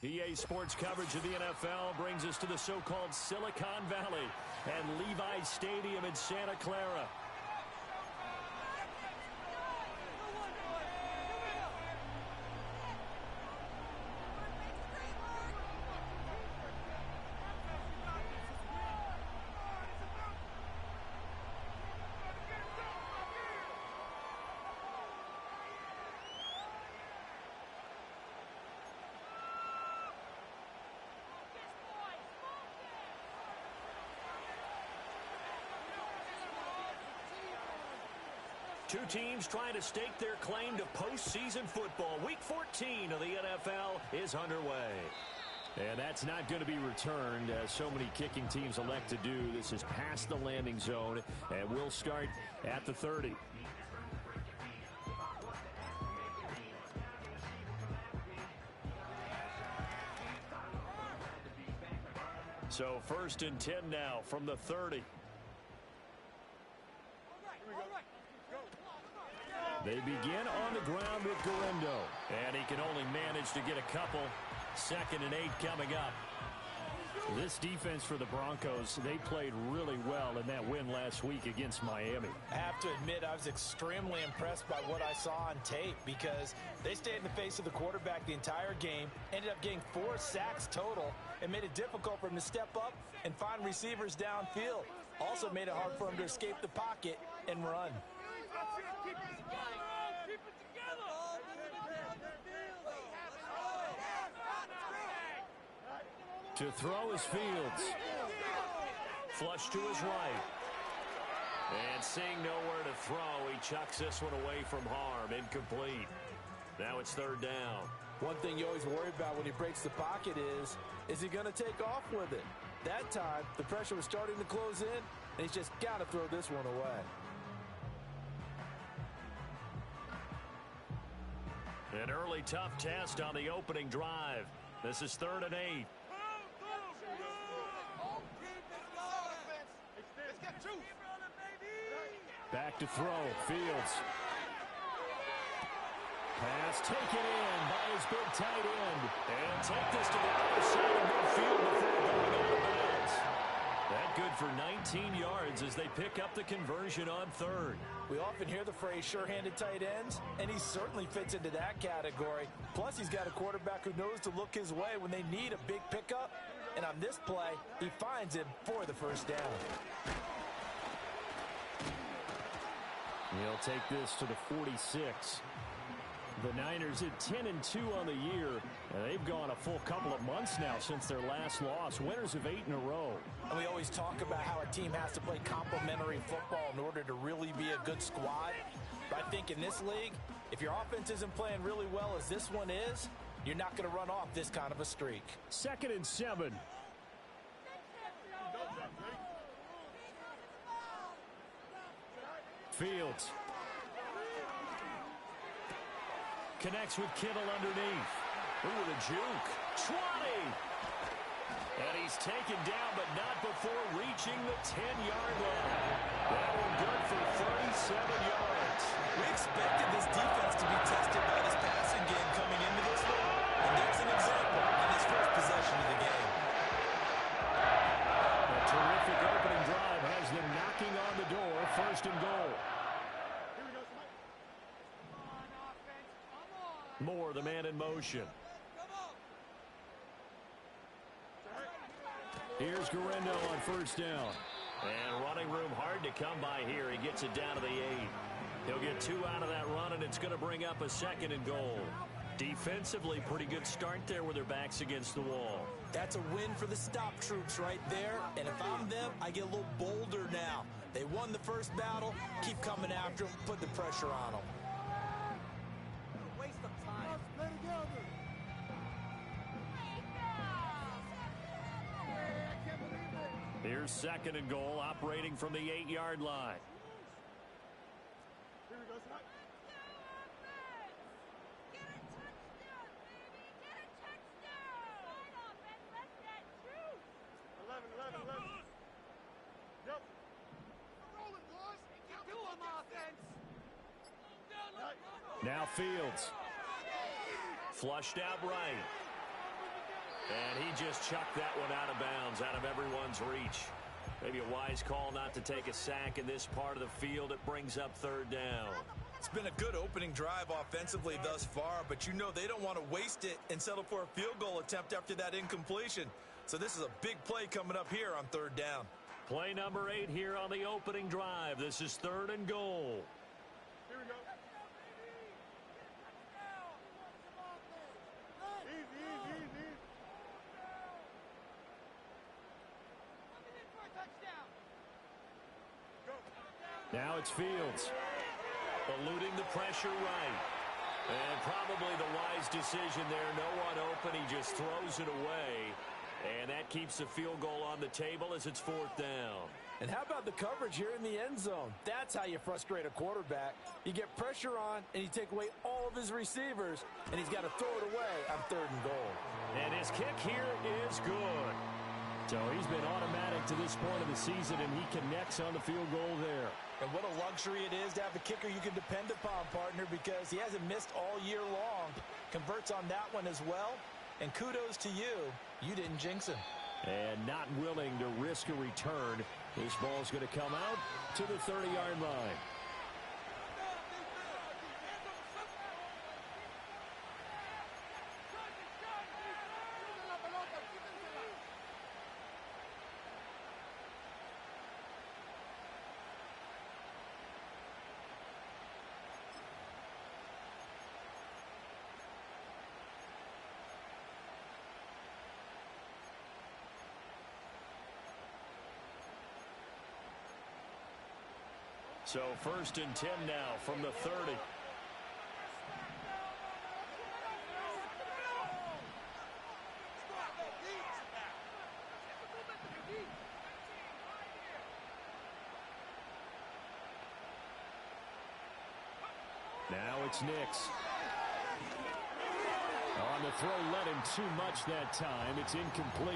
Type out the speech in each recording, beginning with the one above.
EA Sports coverage of the NFL brings us to the so-called Silicon Valley and Levi's Stadium in Santa Clara. Two teams trying to stake their claim to postseason football. Week 14 of the NFL is underway. And that's not going to be returned, as so many kicking teams elect to do. This is past the landing zone, and we'll start at the 30. So 1st and 10 now from the 30. They begin on the ground with Guerendo, and he can only manage to get a couple. 2nd and 8 coming up. This defense for the Broncos, they played really well in that win last week against Miami. I have to admit, I was extremely impressed by what I saw on tape, because they stayed in the face of the quarterback the entire game, ended up getting 4 sacks total, and made it difficult for him to step up and find receivers downfield. Also made it hard for him to escape the pocket and run. To throw is Fields. Flush to his right. And seeing nowhere to throw, he chucks this one away from harm. Incomplete. Now it's 3rd down. One thing you always worry about when he breaks the pocket is he going to take off with it? That time, the pressure was starting to close in, and he's just got to throw this one away. An early tough test on the opening drive. This is 3rd and 8. Back to throw. Fields. Pass taken in by his big tight end. And take this to the other side of midfield before going out of bounds. That good for 19 yards as they pick up the conversion on 3rd. We often hear the phrase sure-handed tight ends, and he certainly fits into that category. Plus, he's got a quarterback who knows to look his way when they need a big pickup. And on this play, he finds him for the 1st down. He'll take this to the 46. The Niners at 10-2 on the year. And they've gone a full couple of months now since their last loss. Winners of 8 in a row. And we always talk about how a team has to play complementary football in order to really be a good squad. But I think in this league, if your offense isn't playing really well as this one is, you're not going to run off this kind of a streak. 2nd and 7. Fields. Connects with Kittle underneath. Ooh, the juke. 20. And he's taken down, but not before reaching the 10-yard line. That one good for 37 yards. We expected this defense to be tested by this passing game coming into this one. And there's an example in this first possession of the game. A terrific opening drive has them knocking on the door. 1st and goal. Moore, the man in motion. Here's Guerendo on 1st down. And running room hard to come by here. He gets it down to the 8. He'll get 2 out of that run, and it's going to bring up a 2nd and goal. Defensively, pretty good start there with their backs against the wall. That's a win for the stop troops right there. And if I'm them, I get a little bolder now. They won the first battle. Keep coming after them. Put the pressure on them. Waste of time. Here's 2nd and goal, operating from the 8-yard line. Here we go, Scott. Yep. Rolling, boys. Do them, offense. Now Fields. Flushed out right. And he just chucked that one out of bounds, out of everyone's reach. Maybe a wise call not to take a sack in this part of the field. It brings up third down. It's been a good opening drive offensively thus far, but you know they don't want to waste it and settle for a field goal attempt after that incompletion. So this is a big play coming up here on third down. Play number 8 here on the opening drive. This is third and goal. Here we go. Easy. Now it's Fields. Eluding the pressure right. And probably the wise decision there. No one open. He just throws it away. And that keeps the field goal on the table as it's fourth down. And how about the coverage here in the end zone? That's how you frustrate a quarterback. You get pressure on, and you take away all of his receivers, and he's got to throw it away on third and goal. And his kick here is good. So he's been automatic to this point of the season, and he connects on the field goal there. And what a luxury it is to have a kicker you can depend upon, partner, because he hasn't missed all year long. Converts on that one as well. And kudos to you. You didn't jinx him. And not willing to risk a return. This ball's going to come out to the 30-yard line. So first and 10 now from the 30. Now it's Nix. On the throw, led him too much that time. It's incomplete.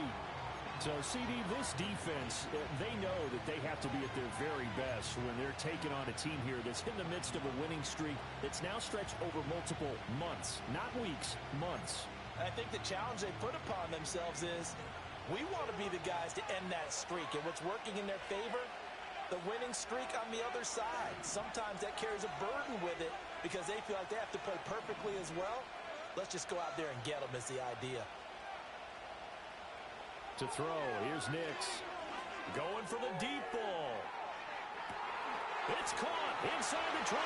So, CD, this defense, they know that they have to be at their very best when they're taking on a team here that's in the midst of a winning streak that's now stretched over multiple months, not weeks, months. I think the challenge they put upon themselves is we want to be the guys to end that streak. And what's working in their favor? The winning streak on the other side. Sometimes that carries a burden with it because they feel like they have to play perfectly as well. Let's just go out there and get them is the idea. To throw, here's Nix. Going for the deep ball. It's caught inside the 25.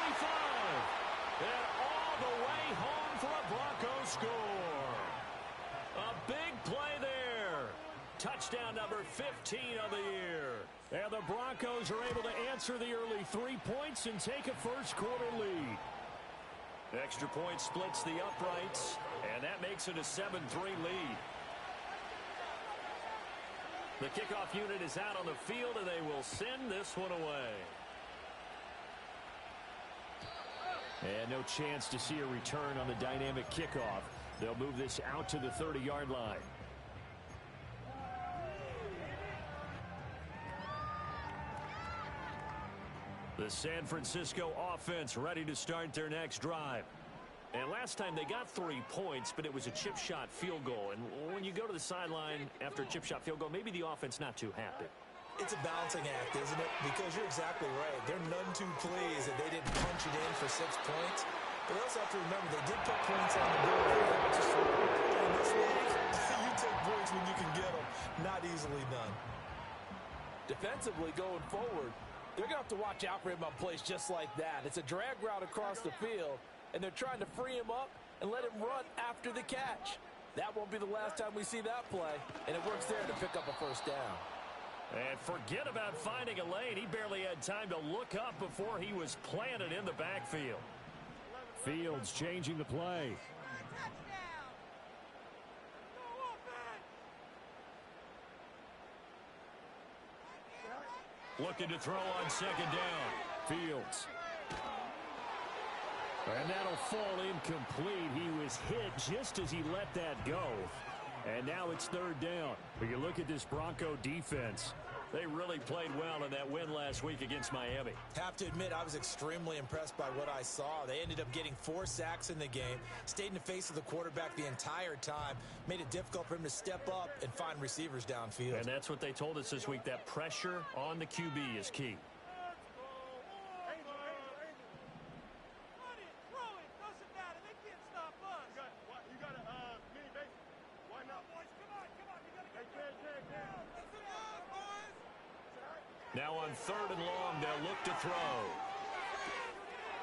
And all the way home for a Broncos score. A big play there. Touchdown number 15 of the year. And the Broncos are able to answer the early 3 points and take a first quarter lead. Extra point splits the uprights, and that makes it a 7-3 lead. The kickoff unit is out on the field, and they will send this one away. And no chance to see a return on the dynamic kickoff. They'll move this out to the 30-yard line. The San Francisco offense ready to start their next drive. And last time they got 3 points, but it was a chip shot field goal. And when you go to the sideline after a chip shot field goal, maybe the offense not too happy. It's a balancing act, isn't it? Because you're exactly right. They're none too pleased that they didn't punch it in for 6 points. But they also have to remember they did put points on the board. In this league, you take points when you can get them. Not easily done. Defensively going forward, they're going to have to watch out for him on plays just like that. It's a drag route across the field, and they're trying to free him up and let him run after the catch. That won't be the last time we see that play, and it works there to pick up a first down. And forget about finding a lane. He barely had time to look up before he was planted in the backfield. Fields changing the play. Looking to throw on second down. Fields. And that'll fall incomplete. He was hit just as he let that go. And now it's third down. But you look at this Bronco defense. They really played well in that win last week against Miami. Have to admit, I was extremely impressed by what I saw. They ended up getting 4 sacks in the game, stayed in the face of the quarterback the entire time, made it difficult for him to step up and find receivers downfield. And that's what they told us this week, that pressure on the QB is key. Now on 3rd and long, they'll look to throw.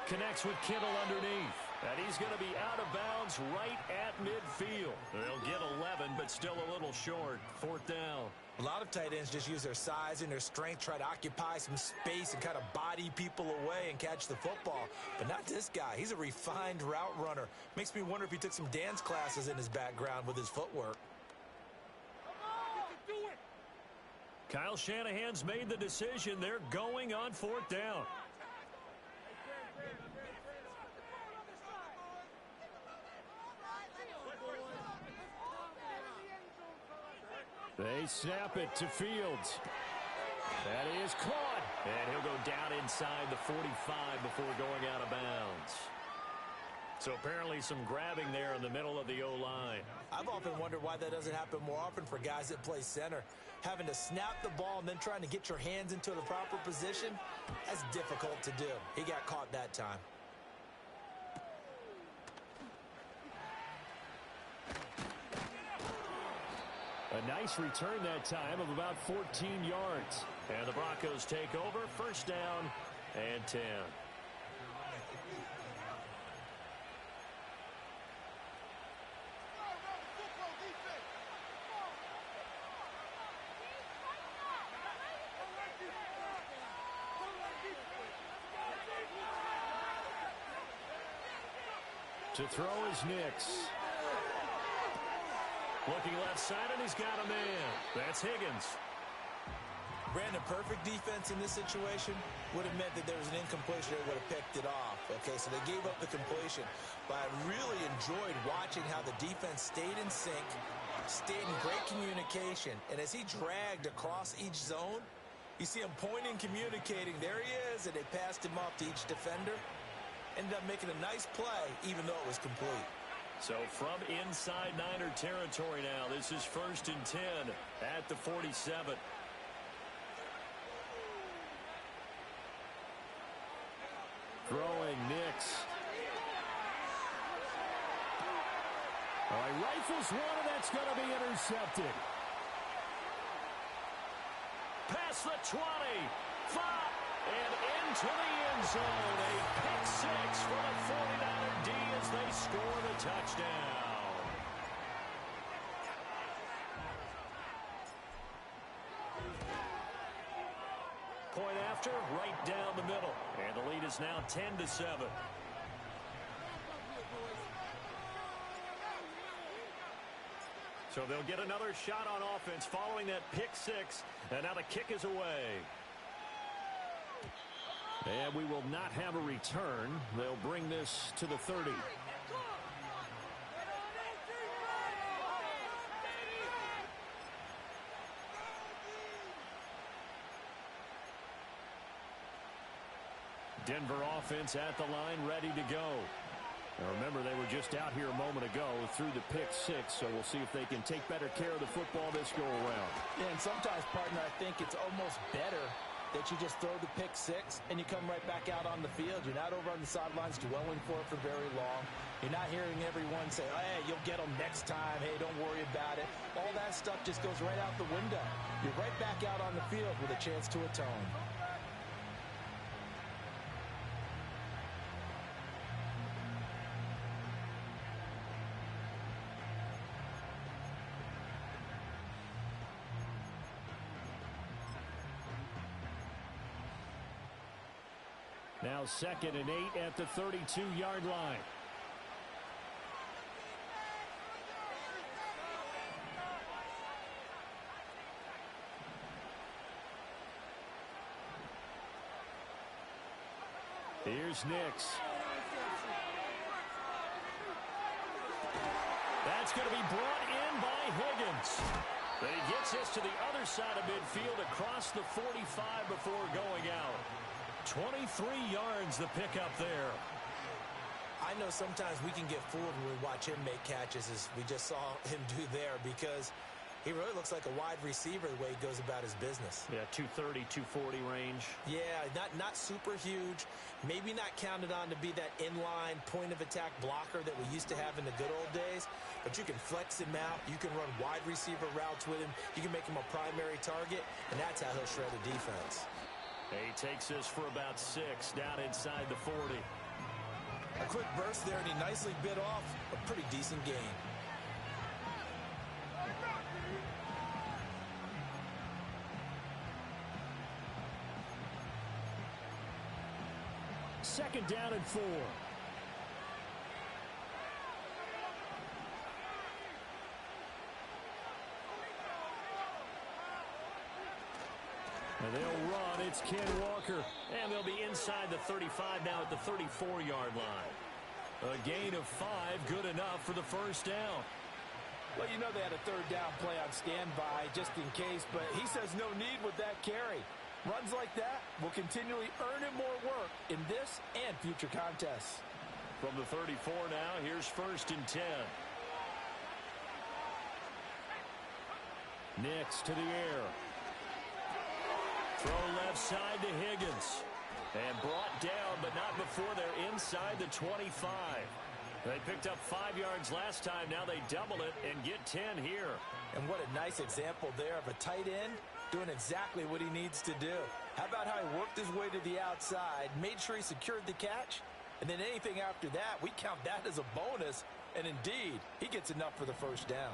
Connects with Kittle underneath. And he's going to be out of bounds right at midfield. They'll get 11, but still a little short. 4th down. A lot of tight ends just use their size and their strength, try to occupy some space and kind of body people away and catch the football. But not this guy. He's a refined route runner. Makes me wonder if he took some dance classes in his background with his footwork. Kyle Shanahan's made the decision. They're going on 4th down. They snap it to Fields. That is caught. And he'll go down inside the 45 before going out of bounds. So apparently some grabbing there in the middle of the O-line. I've often wondered why that doesn't happen more often for guys that play center. Having to snap the ball and then trying to get your hands into the proper position, that's difficult to do. He got caught that time. A nice return that time of about 14 yards. And the Broncos take over. 1st down and 10. To throw is Nix. Looking left side, and he's got a man. That's Higgins. Brandon, perfect defense in this situation would have meant that there was an incompletion. They would have picked it off. Okay, so they gave up the completion. But I really enjoyed watching how the defense stayed in sync, stayed in great communication. And as he dragged across each zone, you see him pointing, communicating. There he is, and they passed him off to each defender. Ended up making a nice play, even though it was complete. So from inside Niner territory now, this is 1st and 10 at the 47. Throwing Nix. All right, rifles one, and that's going to be intercepted. Past the 20. 5. And into the end zone. A pick 6 for the 49er D as they score the touchdown. Point after, right down the middle. And the lead is now 10-7. So they'll get another shot on offense following that pick 6. And now the kick is away. And we will not have a return. They'll bring this to the 30. Denver offense at the line, ready to go. Now remember, they were just out here a moment ago through the pick 6, so we'll see if they can take better care of the football this go-around. Yeah, and sometimes, partner, I think it's almost better that you just throw the pick 6 and you come right back out on the field. You're not over on the sidelines dwelling for it for very long. You're not hearing everyone say, oh, hey, you'll get them next time. Hey, don't worry about it. All that stuff just goes right out the window. You're right back out on the field with a chance to atone. Now 2nd and 8 at the 32-yard line. Here's Nix. That's going to be brought in by Higgins. But he gets this to the other side of midfield across the 45 before going out. 23 yards the pickup there. I know sometimes we can get fooled when we watch him make catches, as we just saw him do there, because he really looks like a wide receiver the way he goes about his business. Yeah, 230, 240 range. Yeah, not super huge. Maybe not counted on to be that inline point-of-attack blocker that we used to have in the good old days. But you can flex him out. You can run wide receiver routes with him. You can make him a primary target, and that's how he'll shred a defense. He takes this for about 6 down inside the 40. A quick burst there, and he nicely bit off a pretty decent gain. Second down and 4. And they'll run. It's Ken Walker. And they'll be inside the 35 now at the 34-yard line. A gain of 5, good enough for the first down. Well, you know they had a third down play on standby just in case, but he says no need with that carry. Runs like that will continually earn him more work in this and future contests. From the 34 now, here's 1st and 10. Nix to the air. Throw left side to Higgins. And brought down, but not before they're inside the 25. They picked up 5 yards last time. Now they double it and get 10 here. And what a nice example there of a tight end doing exactly what he needs to do. How about how he worked his way to the outside, made sure he secured the catch, and then anything after that, we count that as a bonus. And indeed, he gets enough for the first down.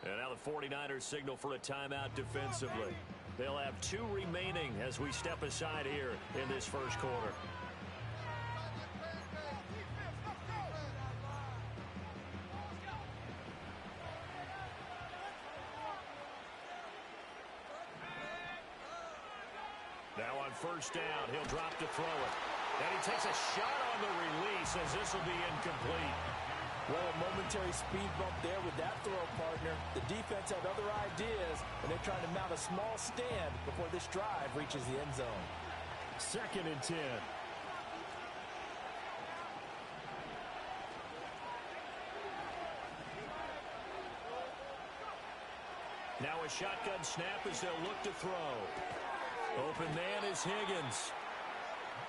And now the 49ers signal for a timeout defensively. They'll have 2 remaining as we step aside here in this first quarter. Now on first down, he'll drop to throw it. And he takes a shot on the release as this will be incomplete. Well, a momentary speed bump there with that throw partner. The defense had other ideas, and they're trying to mount a small stand before this drive reaches the end zone. 2nd and 10. Now a shotgun snap as they'll look to throw. Open man is Higgins.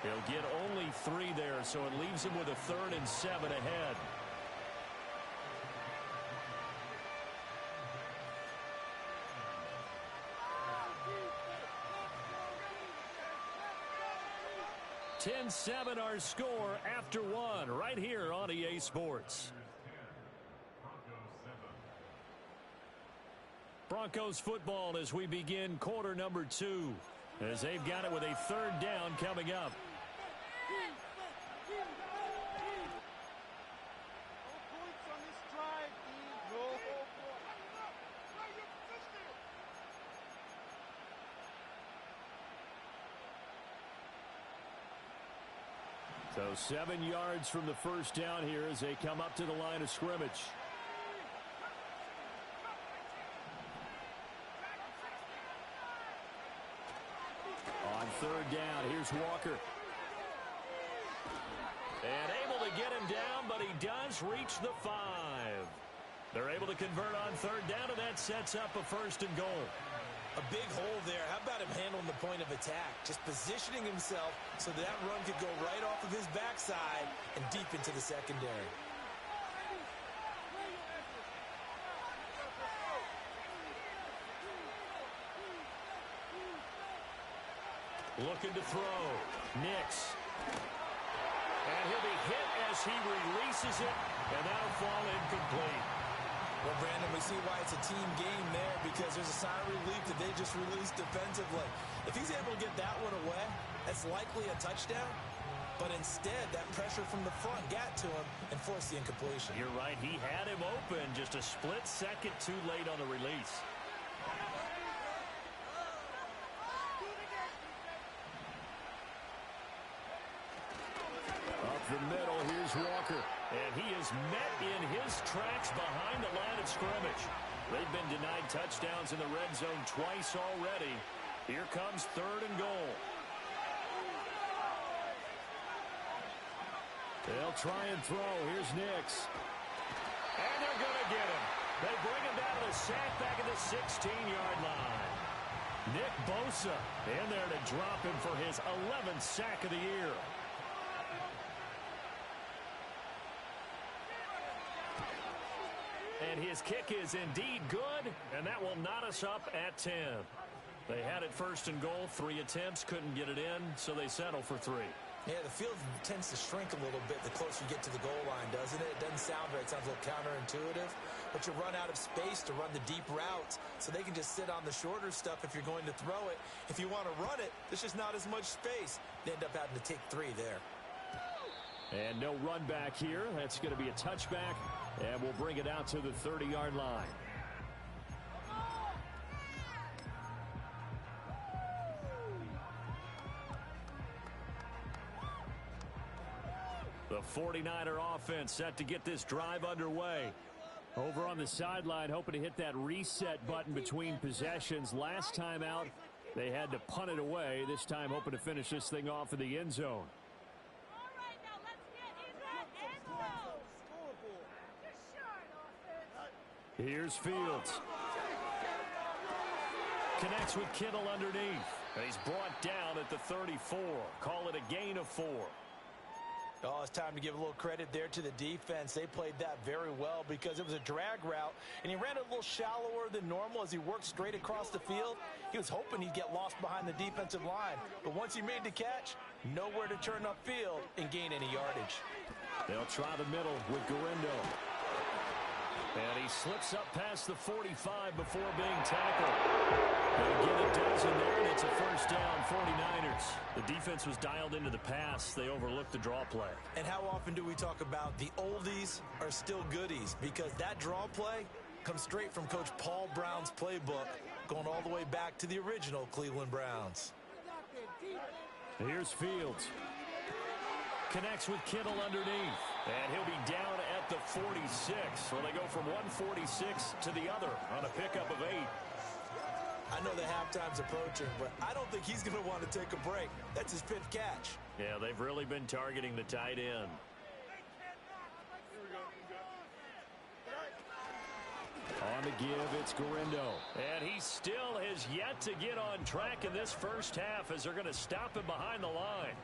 He'll get only 3 there, so it leaves him with a 3rd and 7 ahead. (10-7) our score after 1 right here on EA Sports. Broncos football as we begin quarter number 2, as they've got it with a 3rd down coming up. So 7 yards from the first down here as they come up to the line of scrimmage. On 3rd down, here's Walker. And able to get him down, but he does reach the 5. They're able to convert on 3rd down, and that sets up a 1st and goal. A big hole there. How about him handling the point of attack? Just positioning himself so that run could go right off of his backside and deep into the secondary. Looking to throw. Nix. And he'll be hit as he releases it, and that'll fall incomplete. Well, Brandon, we see why it's a team game there, because there's a sign of relief that they just released defensively. If he's able to get that one away, that's most likely a touchdown, but instead that pressure from the front got to him and forced the incompletion. You're right. He had him open, just a split second too late on the release. Up the middle, here's Walker. And he is met in his tracks behind the line of scrimmage. They've been denied touchdowns in the red zone twice already. Here comes 3rd and goal. They'll try and throw. Here's Nix. And they're going to get him. They bring him down to the sack back at the 16-yard line. Nick Bosa in there to drop him for his 11th sack of the year. And his kick is indeed good, and that will knot us up at 10. They had it 1st and goal, 3 attempts, couldn't get it in, so they settle for 3. Yeah, the field tends to shrink a little bit the closer you get to the goal line, doesn't it? It doesn't sound right. It sounds a little counterintuitive. But you run out of space to run the deep routes, so they can just sit on the shorter stuff if you're going to throw it. If you want to run it, there's just not as much space. They end up having to take 3 there. And no run back here. That's going to be a touchback, and we'll bring it out to the 30-yard line. The 49er offense set to get this drive underway. Over on the sideline, hoping to hit that reset button between possessions. Last time out, they had to punt it away. This time, hoping to finish this thing off in the end zone. Here's Fields. Connects with Kittle underneath. And he's brought down at the 34. Call it a gain of 4. Oh, it's time to give a little credit there to the defense. They played that very well because it was a drag route, and he ran a little shallower than normal as he worked straight across the field. He was hoping he'd get lost behind the defensive line, but once he made the catch, nowhere to turn upfield and gain any yardage. They'll try the middle with Gurindo. And he slips up past the 45 before being tackled. And again, it does in there, and it's a first down, 49ers. The defense was dialed into the pass. They overlooked the draw play. And how often do we talk about the oldies are still goodies? Because that draw play comes straight from Coach Paul Brown's playbook, going all the way back to the original Cleveland Browns. Here's Fields. Connects with Kittle underneath. And he'll be down at the 46. So they go from 146 to the other on a pickup of 8. I know the halftime's approaching, but I don't think he's going to want to take a break. That's his 5th catch. Yeah, they've really been targeting the tight end. On the give, it's Gurindo. And he still has yet to get on track in this first half as they're going to stop him behind the line.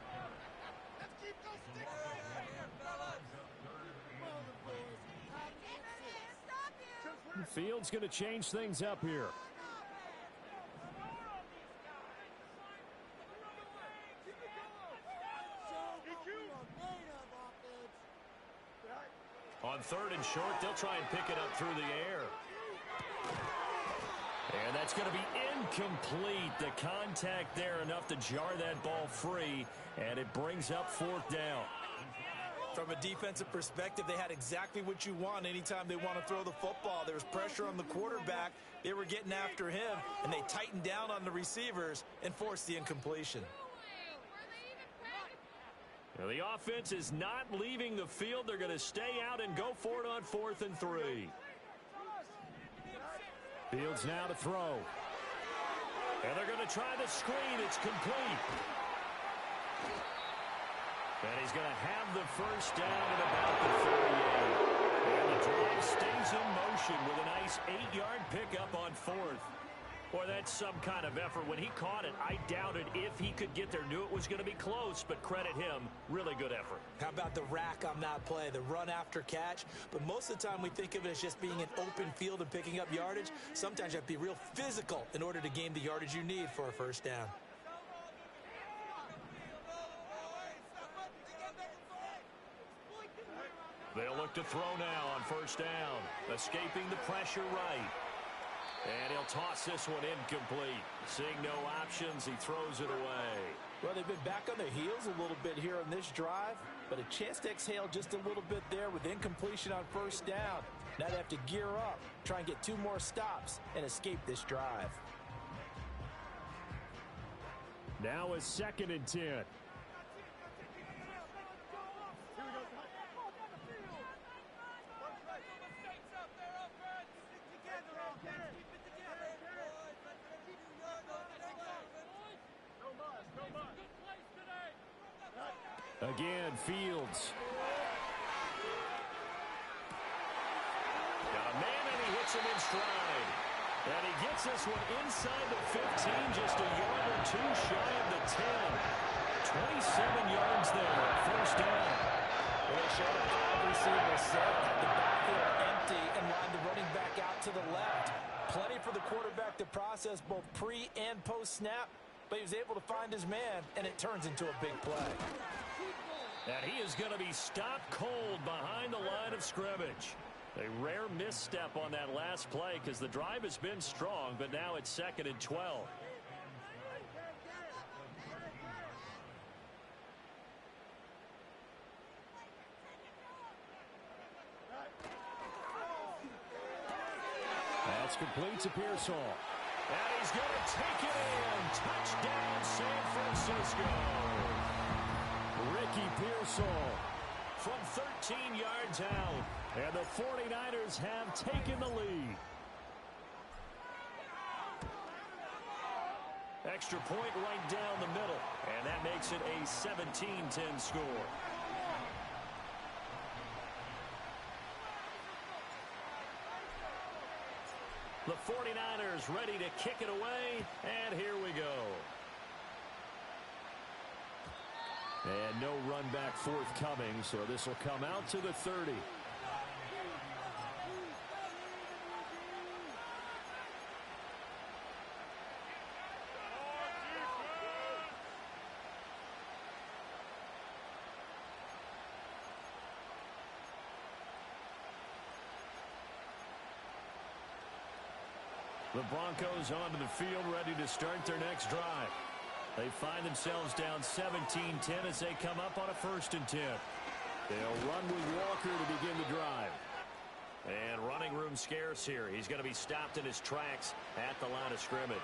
Fields going to change things up here. On 3rd and short, they'll try and pick it up through the air. And that's going to be incomplete. The contact there enough to jar that ball free, and it brings up 4th down. From a defensive perspective, they had exactly what you want anytime they want to throw the football. There was pressure on the quarterback. They were getting after him, and they tightened down on the receivers and forced the incompletion. Now, the offense is not leaving the field. They're going to stay out and go for it on 4th and 3. Fields now to throw. And they're going to try the screen. It's complete. And he's going to have the first down at about the 38. And the drive stays in motion with a nice 8-yard pickup on 4th. Boy, that's some kind of effort. When he caught it, I doubted if he could get there. Knew it was going to be close, but credit him. Really good effort. How about the rack on that play, the run after catch? But most of the time we think of it as just being an open field and picking up yardage. Sometimes you have to be real physical in order to gain the yardage you need for a first down. They'll look to throw now on first down. Escaping the pressure right. And he'll toss this one incomplete. Seeing no options, he throws it away. Well, they've been back on their heels a little bit here on this drive, but a chance to exhale just a little bit there with incompletion on first down. Now they have to gear up, try and get 2 more stops, and escape this drive. Now a 2nd and 10. Again, Fields. Got a man, and he hits him in stride. And he gets this one inside the 15, just a yard or 2 shy of the 10. 27 yards there, first down. Well, they showed up 5 receivers set, the backfield empty, and lined the running back out to the left. Plenty for the quarterback to process both pre and post snap, but he was able to find his man, and it turns into a big play. And he is going to be stopped cold behind the line of scrimmage. A rare misstep on that last play because the drive has been strong, but now it's 2nd and 12. That's complete to Pearsall. And he's going to take it in. Touchdown, San Francisco. Ricky Pearsall from 13 yards out. And the 49ers have taken the lead. Extra point right down the middle. And that makes it a 17-10 score. The 49ers ready to kick it away. And here we go. And no run back forthcoming, so this will come out to the 30. The Broncos onto the field, ready to start their next drive. They find themselves down 17-10 as they come up on a 1st and 10. They'll run with Walker to begin the drive. And running room scarce here. He's going to be stopped in his tracks at the line of scrimmage.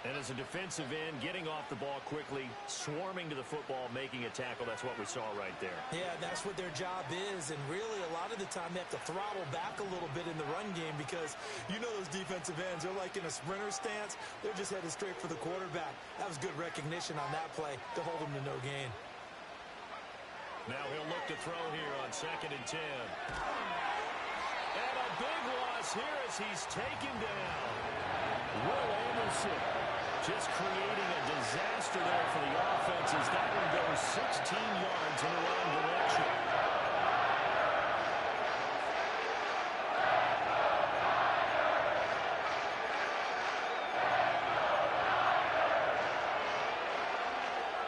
And as a defensive end, getting off the ball quickly, swarming to the football, making a tackle. That's what we saw right there. Yeah, that's what their job is. And really, a lot of the time, they have to throttle back a little bit in the run game because you know those defensive ends, they're like in a sprinter stance. They're just headed straight for the quarterback. That was good recognition on that play to hold them to no gain. Now he'll look to throw here on 2nd and 10. And a big loss here as he's taken down. Will Anderson just creating a disaster there for the offense as that one goes 16 yards in the wrong direction.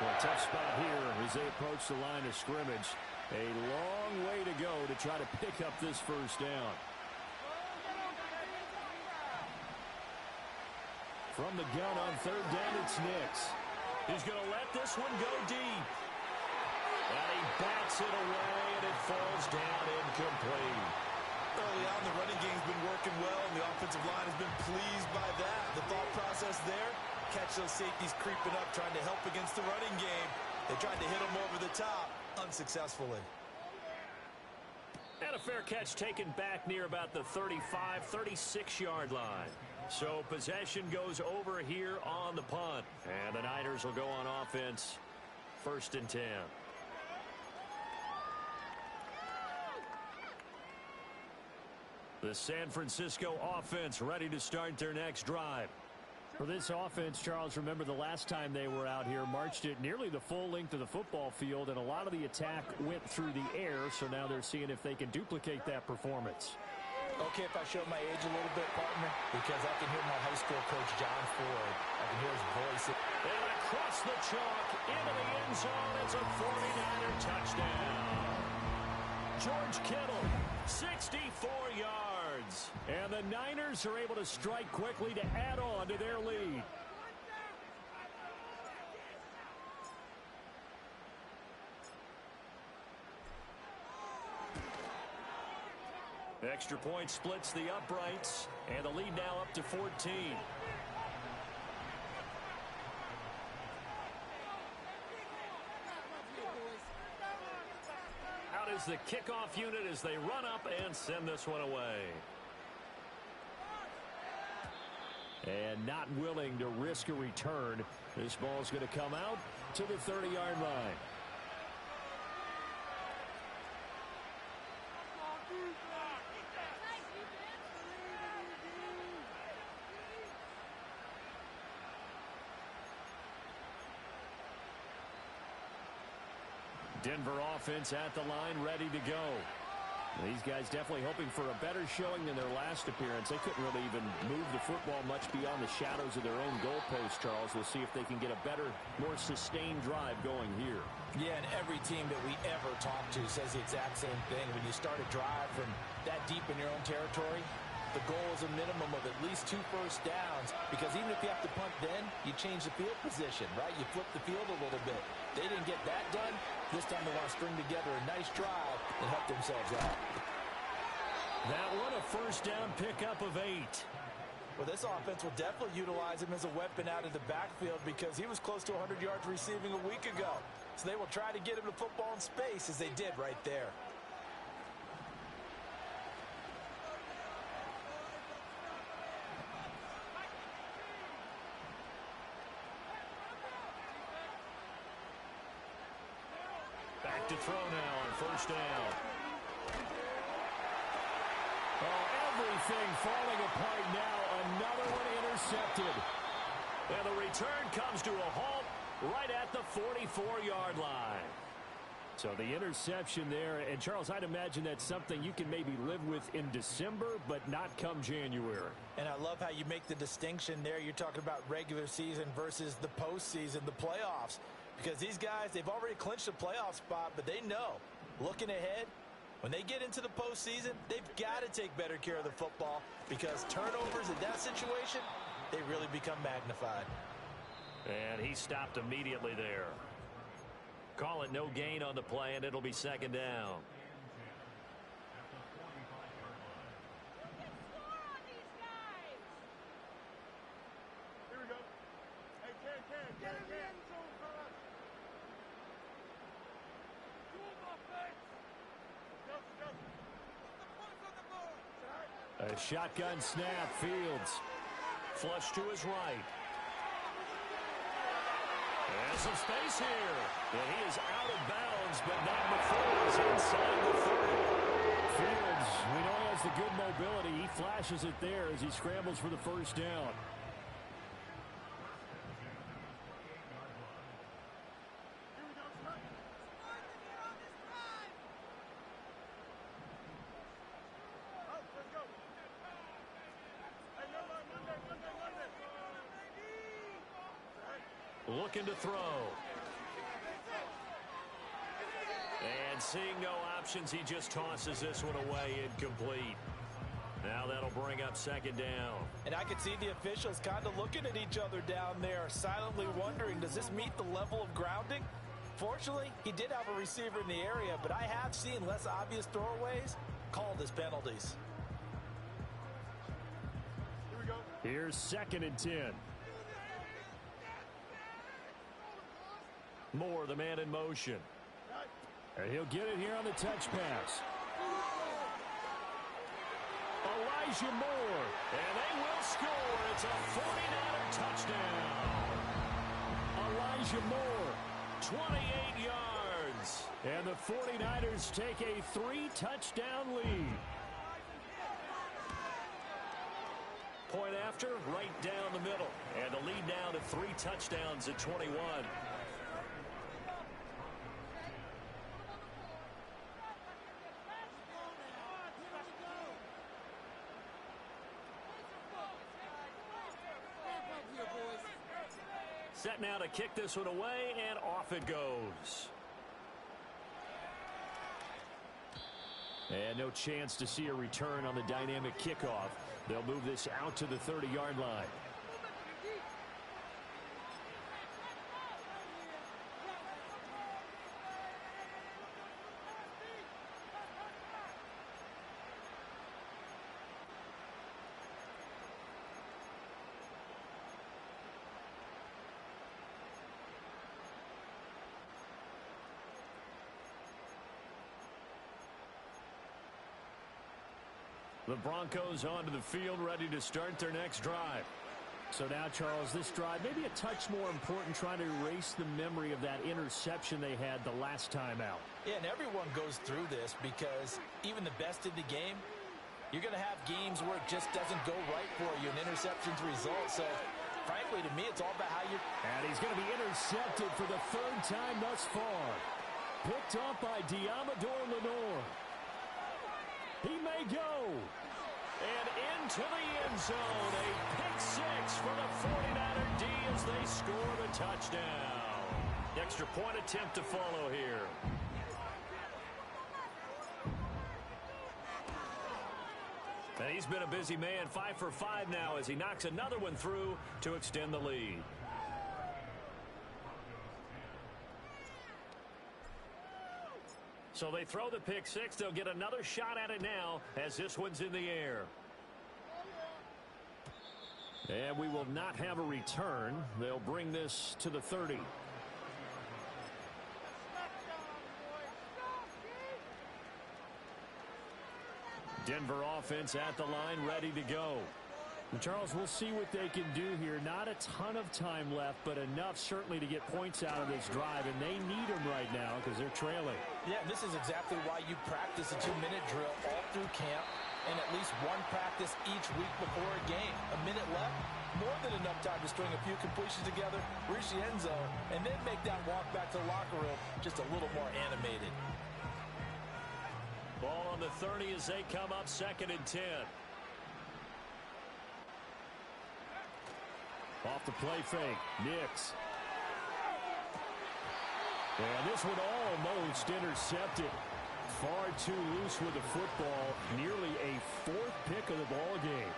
Well, tough spot here as they approach the line of scrimmage. A long way to go to try to pick up this first down. From the gun on 3rd down, it's Nix. He's going to let this one go deep. And he bats it away, and it falls down incomplete. Early on, the running game's been working well, and the offensive line has been pleased by that. The thought process there, catch those safeties creeping up, trying to help against the running game. They tried to hit them over the top, unsuccessfully. And a fair catch taken back near about the 35, 36-yard line. So possession goes over here on the punt. And the Niners will go on offense, 1st and 10. The San Francisco offense ready to start their next drive. For this offense, Charles, remember the last time they were out here, marched it nearly the full length of the football field, and a lot of the attack went through the air, so now they're seeing if they can duplicate that performance. Okay, if I show my age a little bit, partner, because I can hear my high school coach, John Ford. I can hear his voice. And across the chalk, into the end zone, it's a 49er touchdown. George Kittle, 64 yards. And the Niners are able to strike quickly to add on to their lead. Extra point splits the uprights, and the lead now up to 14. Out is the kickoff unit as they run up and send this one away. And not willing to risk a return. This ball's going to come out to the 30-yard line. Denver offense at the line, ready to go. These guys definitely hoping for a better showing than their last appearance. They couldn't really even move the football much beyond the shadows of their own goalpost, Charles. We'll see if they can get a better, more sustained drive going here. Yeah, and every team that we ever talk to says the exact same thing. When you start a drive from that deep in your own territory, the goal is a minimum of at least 2 first downs, because even if you have to punt then, you change the field position, right? You flip the field a little bit. They didn't get that done. This time they want to string together a nice drive and help themselves out. That one a first down pickup of 8. Well, this offense will definitely utilize him as a weapon out of the backfield, because he was close to 100 yards receiving a week ago. So they will try to get him the football in space, as they did right there. Back to throw now on first down. Oh, everything falling apart now. Another one intercepted. And the return comes to a halt right at the 44-yard line. So the interception there. And, Charles, I'd imagine that's something you can maybe live with in December, but not come January. And I love how you make the distinction there. You're talking about regular season versus the postseason, the playoffs. Because these guys, they've already clinched a playoff spot, but they know, looking ahead, when they get into the postseason, they've got to take better care of the football, because turnovers in that situation, they really become magnified. And he stopped immediately there. Call it no gain on the play, and it'll be second down. Here we go. Hey, Ken, get in the end zone, fella. You on my face. Go. Put the points on the board. A shotgun snap. Fields flush to his right. There's some space here. And he is out of bounds, but not before he's inside the 30. Fields, we know he has the good mobility. He flashes it there as he scrambles for the first down. Looking to throw. And seeing no options, he just tosses this one away, incomplete. Now that'll bring up second down. And I could see the officials kind of looking at each other down there, silently wondering, does this meet the level of grounding? Fortunately, he did have a receiver in the area, but I have seen less obvious throwaways called as penalties. Here we go. Here's 2nd and 10. Moore, the man in motion. And he'll get it here on the touch pass. Elijah Moore. And they will score. It's a 49er touchdown. Elijah Moore, 28 yards. And the 49ers take a 3-touchdown lead. Point after, right down the middle. And the lead now to 3 touchdowns at 21. Set now to kick this one away, and off it goes. And no chance to see a return on the dynamic kickoff. They'll move this out to the 30-yard line. The Broncos onto the field, ready to start their next drive. So now, Charles, this drive maybe a touch more important, trying to erase the memory of that interception they had the last time out. Yeah, and everyone goes through this because even the best in the game, you're going to have games where it just doesn't go right for you, and interceptions result. So, frankly, to me, it's all about how you... And he's going to be intercepted for the third time thus far. Picked up by Diamador Lenore. He may go. And into the end zone. A pick six for the 49er D as they score the touchdown. Extra point attempt to follow here. And he's been a busy man, 5 for 5 now as he knocks another one through to extend the lead. So they throw the pick six. They'll get another shot at it now as this one's in the air. And we will not have a return. They'll bring this to the 30. Denver offense at the line, ready to go. And Charles, we'll see what they can do here. Not a ton of time left, but enough certainly to get points out of this drive, and they need them right now because they're trailing. Yeah, this is exactly why you practice a 2-minute drill all through camp and at least one practice each week before a game. A minute left, more than enough time to string a few completions together, reach the end zone, and then make that walk back to the locker room just a little more animated. Ball on the 30 as they come up 2nd and 10. Off the play fake, Nix. And this one almost intercepted. Far too loose with the football. Nearly a 4th pick of the ball game.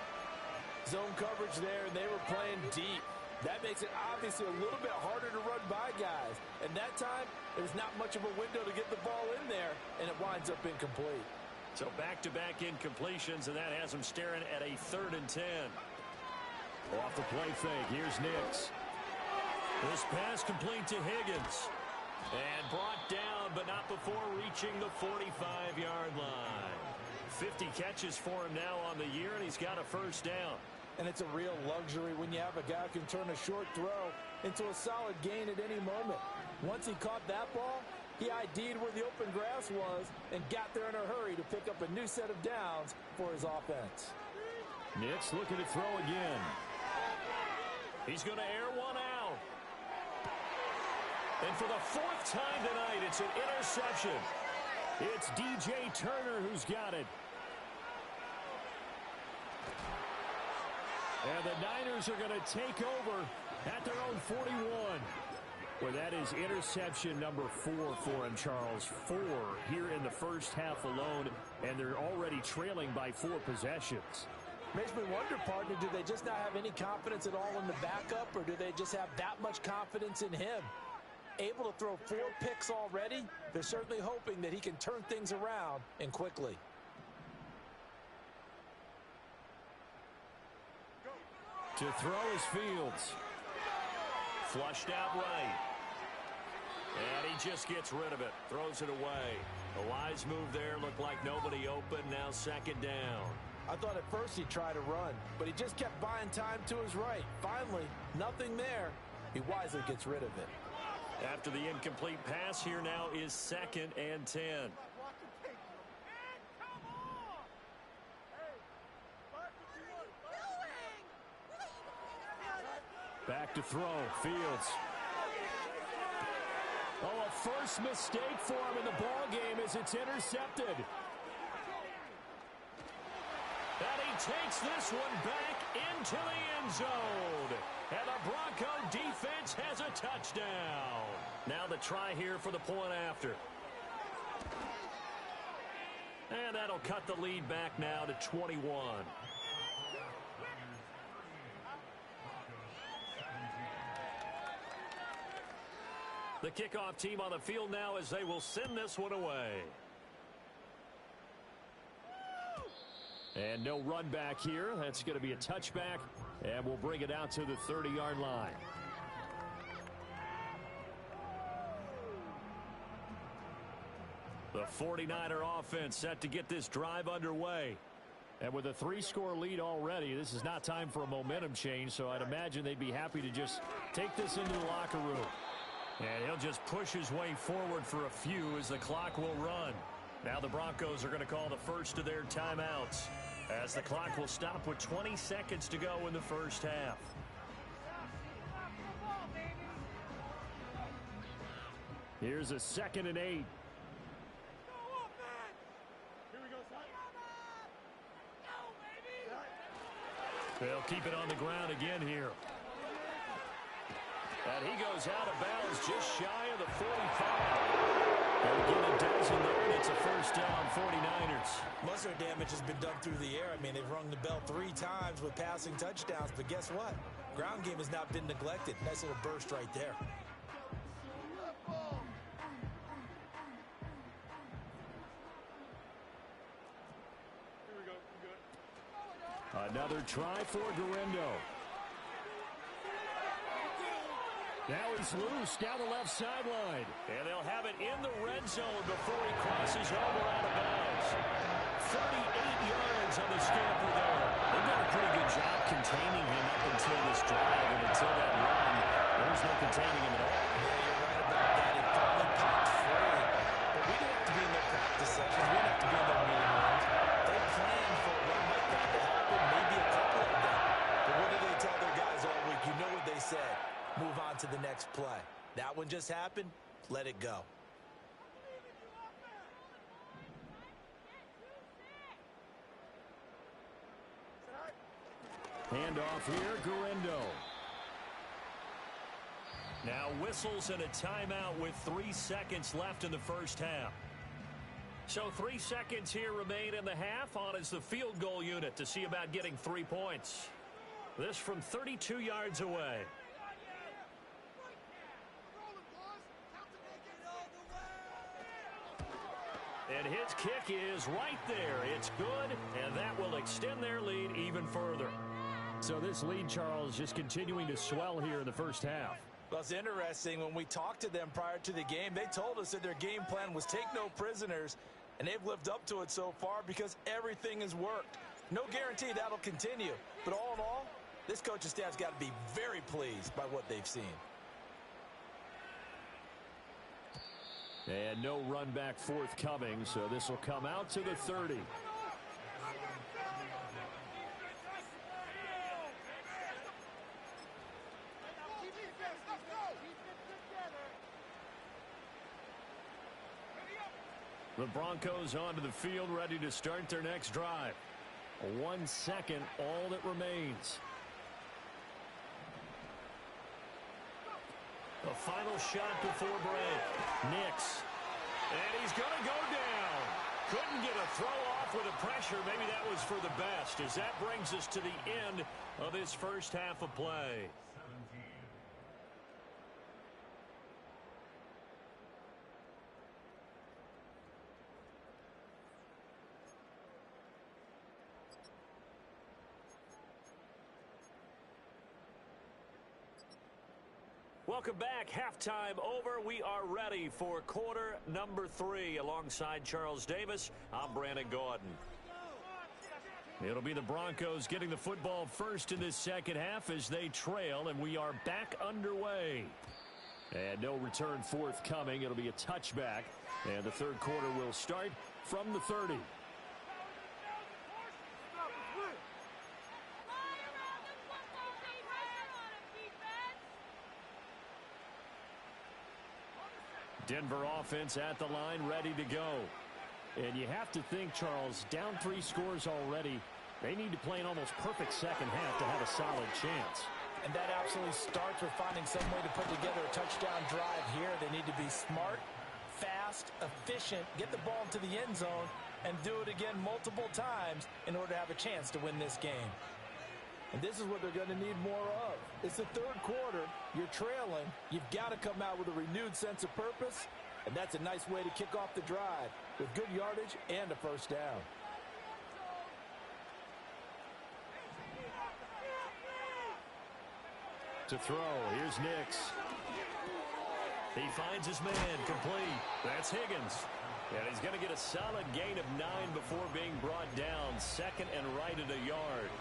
Zone coverage there, and they were playing deep. That makes it obviously a little bit harder to run by guys. And that time, there's not much of a window to get the ball in there, and it winds up incomplete. So back-to-back incompletions, and that has them staring at a 3rd and 10. Off the play fake, here's Nix. This pass complete to Higgins. And brought down, but not before reaching the 45-yard line. 50 catches for him now on the year, and he's got a first down. And it's a real luxury when you have a guy who can turn a short throw into a solid gain at any moment. Once he caught that ball, he ID'd where the open grass was and got there in a hurry to pick up a new set of downs for his offense. Nix looking to throw again. He's going to air one out. And for the 4th time tonight, it's an interception. It's DJ Turner who's got it. And the Niners are going to take over at their own 41. Well, that is interception number 4 for him, Charles. 4 here in the first half alone, and they're already trailing by 4 possessions. Makes me wonder, partner, do they just not have any confidence at all in the backup, or do they just have that much confidence in him? Able to throw 4 picks already, they're certainly hoping that he can turn things around and quickly. To throw is Fields. Flushed out right. And he just gets rid of it. Throws it away. A wise move there. Looked like nobody open. Now 2nd down. I thought at first he'd try to run, but he just kept buying time to his right. Finally, nothing there. He wisely gets rid of it. After the incomplete pass, here now is 2nd and 10. Back to throw, Fields. Oh, a first mistake for him in the ball game as it's intercepted. And he takes this one back into the end zone. And the Bronco defense has a touchdown. Now the try here for the point after. And that'll cut the lead back now to 21. The kickoff team on the field now as they will send this one away. And no run back here. That's going to be a touchback. And we'll bring it out to the 30-yard line. The 49er offense set to get this drive underway. And with a 3-score lead already, this is not time for a momentum change, so I'd imagine they'd be happy to just take this into the locker room. And he'll just push his way forward for a few as the clock will run. Now the Broncos are going to call the first of their timeouts as the clock will stop with 20 seconds to go in the first half. Here's a 2nd and 8. They'll keep it on the ground again here. And he goes out of bounds just shy of the 45. And again, it does, and it's a first down, 49ers. Most of their damage has been done through the air. I mean, they've rung the bell 3 times with passing touchdowns, but guess what? Ground game has not been neglected. Nice little burst right there. Another try for Guerendo. Now he's loose down the left sideline. And they'll have it in the red zone before he crosses over out of bounds. 38 yards on the scamper there. They've done a pretty good job containing him up until this drive, and until that run, there's no containing him at all. Yeah, you're right about that. He finally popped free. But we didn't have to be in their practice sessions. We didn't have to be in their meeting rooms. They planned for a run like that to happen, maybe a couple of them. But what did they tell their guys all week? You know what they said. Move on to the next play. That one just happened. Let it go. Handoff here, Guerendo. Now whistles and a timeout with 3 seconds left in the first half. So 3 seconds here remain in the half. On is the field goal unit to see about getting 3 points. This from 32 yards away. And his kick is right there. It's good, and that will extend their lead even further. So this lead, Charles, just continuing to swell here in the first half. Well, it's interesting. When we talked to them prior to the game, they told us that their game plan was take no prisoners, and they've lived up to it so far because everything has worked. No guarantee that'll continue. But all in all, this coaching staff's got to be very pleased by what they've seen. And no run back forthcoming, so this will come out to the 30. The Broncos onto the field, ready to start their next drive. 1 second, all that remains. The final shot before break. Nix. And he's going to go down. Couldn't get a throw off with the pressure. Maybe that was for the best, as that brings us to the end of this first half of play. Welcome back. Halftime over. We are ready for quarter number 3. Alongside Charles Davis, I'm Brandon Gaudin. It'll be the Broncos getting the football first in this second half as they trail, and we are back underway. And no return forthcoming. It'll be a touchback, and the third quarter will start from the 30. Denver offense at the line, ready to go. And you have to think, Charles, down 3 scores already. They need to play an almost perfect second half to have a solid chance. And that absolutely starts with finding some way to put together a touchdown drive here. They need to be smart, fast, efficient, get the ball into the end zone, and do it again multiple times in order to have a chance to win this game. And this is what they're going to need more of. It's the third quarter. You're trailing. You've got to come out with a renewed sense of purpose. And that's a nice way to kick off the drive with good yardage and a first down. To throw, here's Nix. He finds his man, complete. That's Higgins. And he's going to get a solid gain of 9 before being brought down. Second and right at a yard.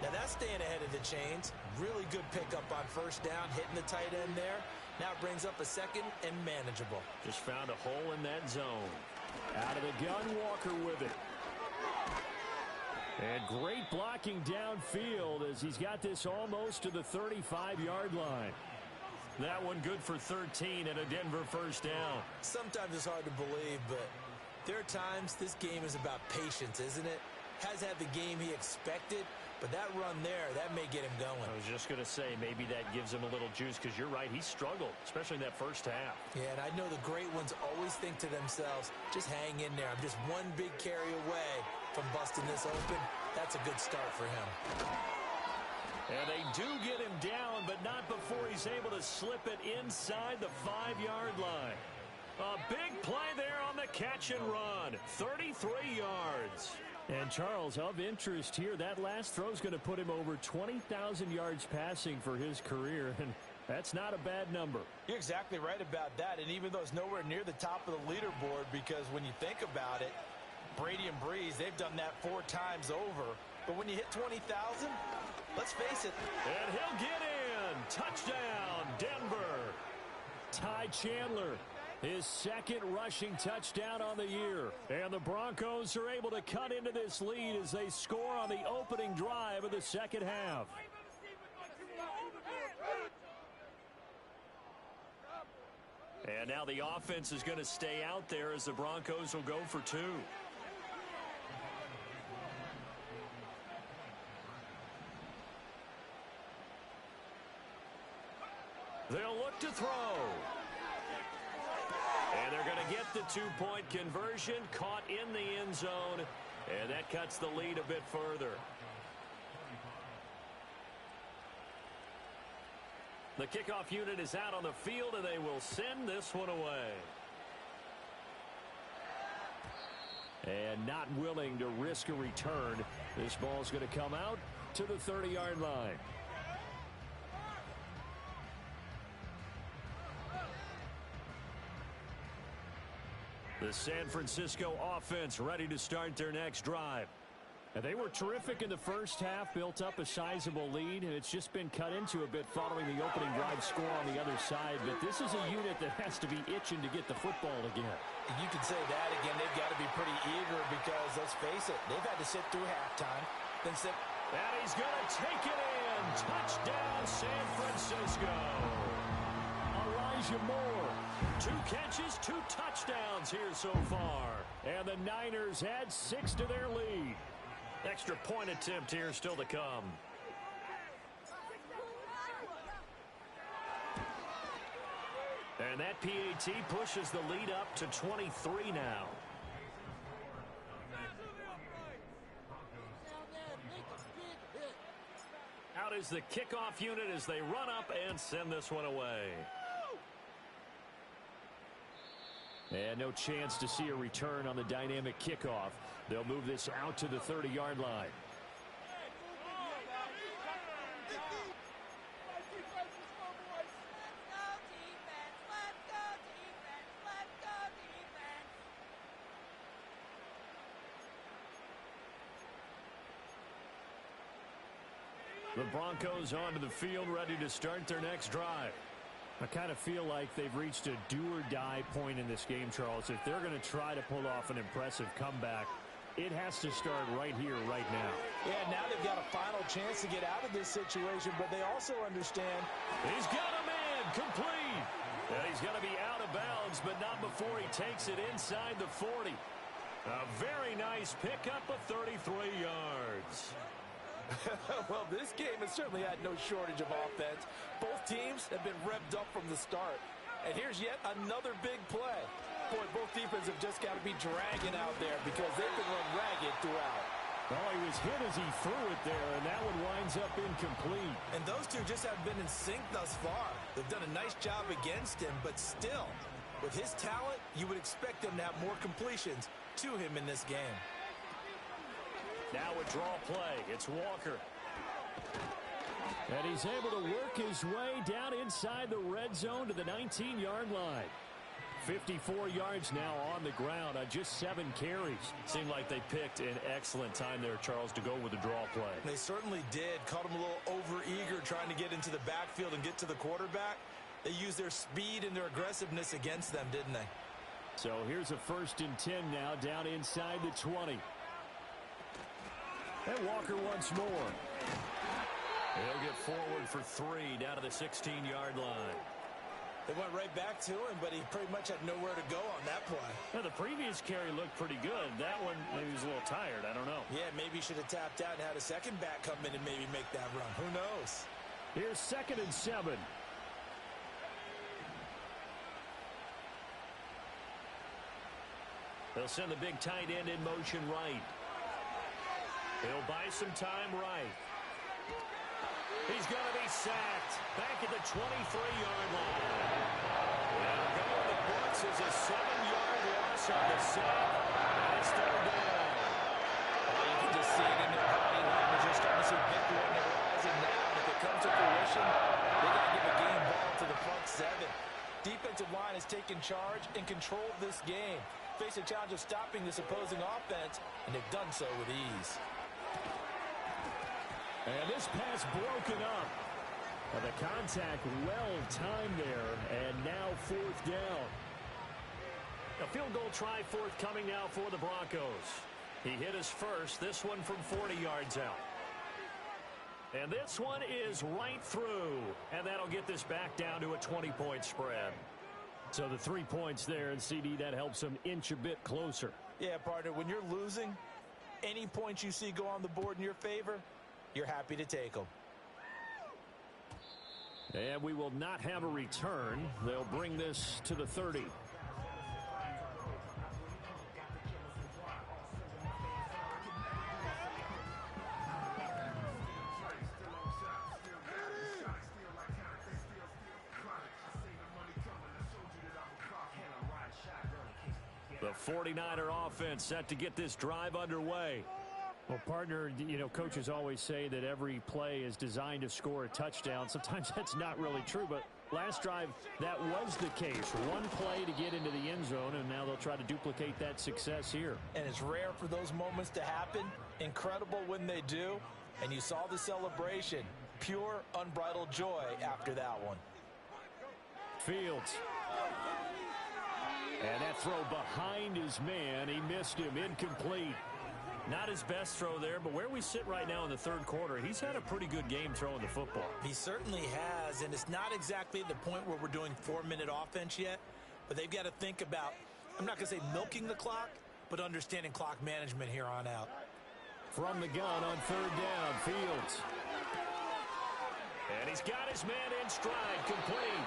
Now that's staying ahead of the chains. Really good pickup on first down, hitting the tight end there. Now it brings up a second and manageable. Just found a hole in that zone. Out of the gun, Walker with it. And great blocking downfield as he's got this almost to the 35-yard line. That one good for 13 and a Denver first down. Sometimes it's hard to believe, but there are times this game is about patience, isn't it? Has had the game he expected, but that run there, that may get him going. I was just going to say, maybe that gives him a little juice because you're right, he struggled, especially in that first half. Yeah, and I know the great ones always think to themselves, just hang in there. I'm just one big carry away from busting this open. That's a good start for him. And they do get him down, but not before he's able to slip it inside the 5-yard line. A big play there on the catch and run. 33 yards. And Charles, of interest here, that last throw is going to put him over 20,000 yards passing for his career, and that's not a bad number. You're exactly right about that, and even though it's nowhere near the top of the leaderboard, because when you think about it, Brady and Breeze, they've done that 4 times over. But when you hit 20,000, let's face it. And he'll get in. Touchdown, Denver. Ty Chandler, his second rushing touchdown on the year. And the Broncos are able to cut into this lead as they score on the opening drive of the second half. And now the offense is going to stay out there as the Broncos will go for 2. They'll look to throw. And they're going to get the 2-point conversion, caught in the end zone, and that cuts the lead a bit further. The kickoff unit is out on the field, and they will send this one away. And not willing to risk a return. This ball's going to come out to the 30-yard line. The San Francisco offense ready to start their next drive. And they were terrific in the first half, built up a sizable lead, and it's just been cut into a bit following the opening drive score on the other side. But this is a unit that has to be itching to get the football again. You can say that again. They've got to be pretty eager because, let's face it, they've had to sit through halftime. Then sit. And he's going to take it in. Touchdown, San Francisco. Elijah Moore. 2 catches, 2 touchdowns here so far. And the Niners add 6 to their lead. Extra point attempt here still to come. And that PAT pushes the lead up to 23 now. Out is the kickoff unit as they run up and send this one away. And no chance to see a return on the dynamic kickoff. They'll move this out to the 30-yard line. The Broncos onto the field, ready to start their next drive. I kind of feel like they've reached a do-or-die point in this game, Charles. If they're going to try to pull off an impressive comeback, it has to start right here, right now. Yeah, now they've got a final chance to get out of this situation, but they also understand. He's got a man complete. And he's going to be out of bounds, but not before he takes it inside the 40. A very nice pickup of 33 yards. Well, this game has certainly had no shortage of offense. Both teams have been revved up from the start. And here's yet another big play. Boy, both defenses have just got to be dragging out there because they've been run ragged throughout. Oh, he was hit as he threw it there, and that one winds up incomplete. And those two just haven't been in sync thus far. They've done a nice job against him, but still, with his talent, you would expect him to have more completions to him in this game. Now a draw play. It's Walker. And he's able to work his way down inside the red zone to the 19-yard line. 54 yards now on the ground on just 7 carries. Seemed like they picked an excellent time there, Charles, to go with the draw play. They certainly did. Caught them a little over-eager trying to get into the backfield and get to the quarterback. They used their speed and their aggressiveness against them, didn't they? So here's a 1st and 10 now down inside the 20. And Walker once more. He'll get forward for 3 down to the 16-yard line. They went right back to him, but he pretty much had nowhere to go on that play. Now, the previous carry looked pretty good. That one, maybe he was a little tired. I don't know. Yeah, maybe he should have tapped out and had a second back come in and maybe make that run. Who knows? Here's 2nd and 7. They'll send the big tight end in motion right. He'll buy some time right. He's going to be sacked back at the 23-yard line. And going the books is a 7-yard loss on the sack. And it's 3rd down. You can just see it in their body language. You're starting to see victory on the horizon now. And if it comes to fruition, they got to give a game ball to the front 7. Defensive line has taken charge and controlled this game. Face a challenge of stopping this opposing offense, and they've done so with ease. And this pass broken up. The contact well timed there, and now 4th down. A field goal try forthcoming now for the Broncos. He hit us first, this one from 40 yards out. And this one is right through, and that'll get this back down to a 20-point spread. So the 3 points there, and CD, that helps them inch a bit closer. Yeah, partner, when you're losing, any points you see go on the board in your favor, you're happy to take them. And we will not have a return. They'll bring this to the 30. The 49er offense set to get this drive underway. Well, partner, you know, coaches always say that every play is designed to score a touchdown. Sometimes that's not really true, but last drive, that was the case. One play to get into the end zone, and now they'll try to duplicate that success here. And it's rare for those moments to happen. Incredible when they do. And you saw the celebration. Pure, unbridled joy after that one. Fields. And that throw behind his man. He missed him. Incomplete. Not his best throw there, but where we sit right now in the 3rd quarter, he's had a pretty good game throwing the football. He certainly has, and it's not exactly at the point where we're doing 4-minute offense yet, but they've got to think about, I'm not going to say milking the clock, but understanding clock management here on out. From the gun on 3rd down, Fields. And he's got his man in stride, complete.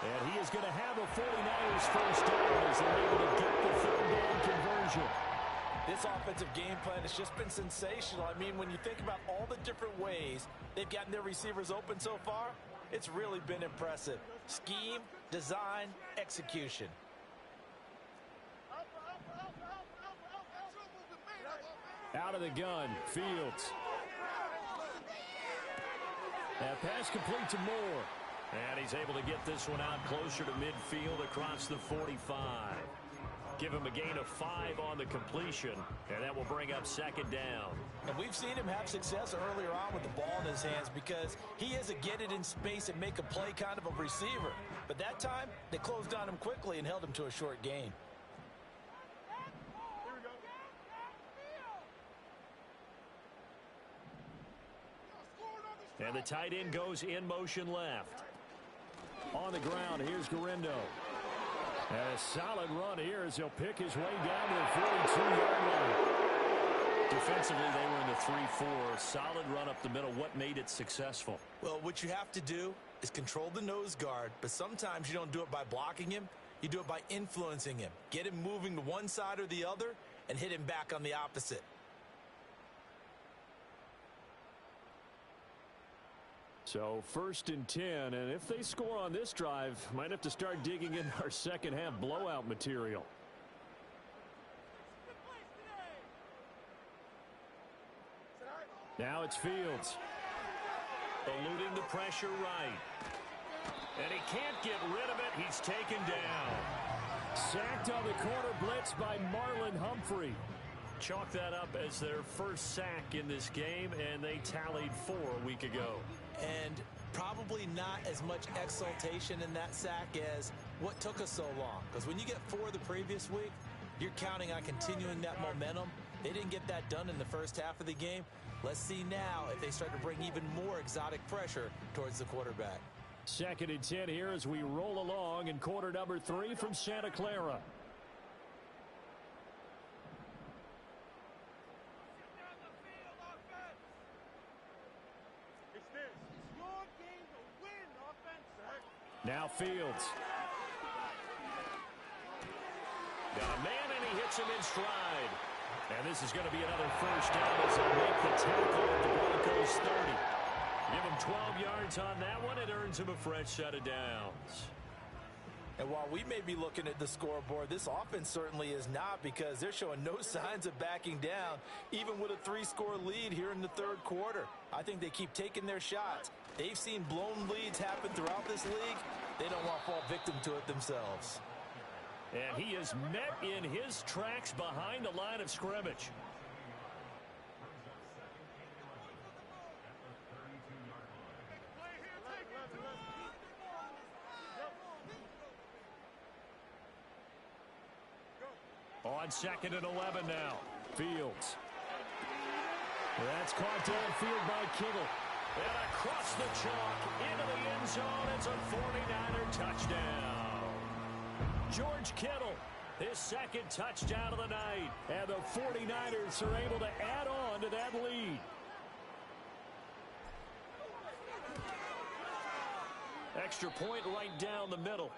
And he is going to have a 49ers first down as they're able to get the 3rd down conversion. This offensive game plan has just been sensational. I mean, when you think about all the different ways they've gotten their receivers open so far, it's really been impressive. Scheme, design, execution. Out of the gun, Fields. That pass complete to Moore. And he's able to get this one out closer to midfield across the 45. Give him a gain of 5 on the completion, and that will bring up 2nd down. And we've seen him have success earlier on with the ball in his hands because he is a get it in space and make a play kind of a receiver. But that time, they closed on him quickly and held him to a short gain. And the tight end goes in motion left. On the ground, here's Garindo. And a solid run here as he'll pick his way down to the 42-yard line. Defensively, they were in the 3-4. Solid run up the middle. What made it successful? Well, what you have to do is control the nose guard, but sometimes you don't do it by blocking him. You do it by influencing him. Get him moving to one side or the other and hit him back on the opposite. So 1st and 10, and if they score on this drive, might have to start digging in our second half blowout material. Now it's Fields. Eluding the pressure right. And he can't get rid of it. He's taken down. Sacked on the corner blitz by Marlon Humphrey. Chalk that up as their first sack in this game, and they tallied 4 a week ago. And probably not as much exultation in that sack as what took us so long. Because when you get 4 the previous week, you're counting on continuing that momentum. They didn't get that done in the first half of the game. Let's see now if they start to bring even more exotic pressure towards the quarterback. 2nd and 10 here as we roll along in quarter number 3 from Santa Clara. Now Fields. Got a man, and he hits him in stride. And this is going to be another first down as they make the tackle at the Broncos 30. Give him 12 yards on that one. It earns him a fresh set of downs. And while we may be looking at the scoreboard, this offense certainly is not, because they're showing no signs of backing down, even with a 3-score lead here in the 3rd quarter. I think they keep taking their shots. They've seen blown leads happen throughout this league. They don't want to fall victim to it themselves. And he is met in his tracks behind the line of scrimmage. On 2nd and 11 now. Fields. That's caught downfield by Kittle. And across the chalk into the end zone. It's a 49er touchdown. George Kittle, his 2nd touchdown of the night. And the 49ers are able to add on to that lead. Extra point right down the middle.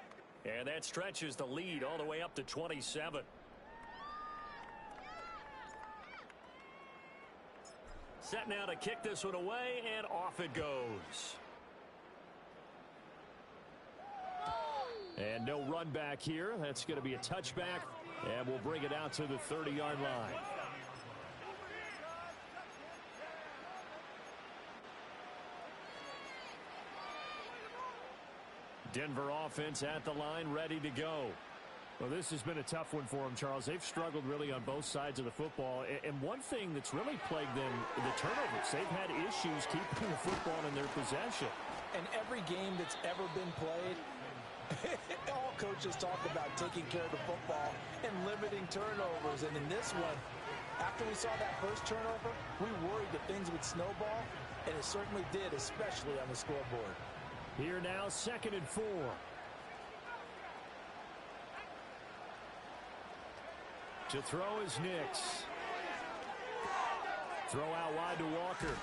And that stretches the lead all the way up to 27. Set now to kick this one away, and off it goes. And no run back here. That's going to be a touchback, and we'll bring it out to the 30-yard line. Denver offense at the line, ready to go. Well, this has been a tough one for them, Charles. They've struggled really on both sides of the football. And one thing that's really plagued them, the turnovers. They've had issues keeping the football in their possession. And every game that's ever been played, all coaches talk about taking care of the football and limiting turnovers. And in this one, after we saw that first turnover, we worried that things would snowball, and it certainly did, especially on the scoreboard. Here now, 2nd and 4. To throw is Nix. Throw out wide to Walker.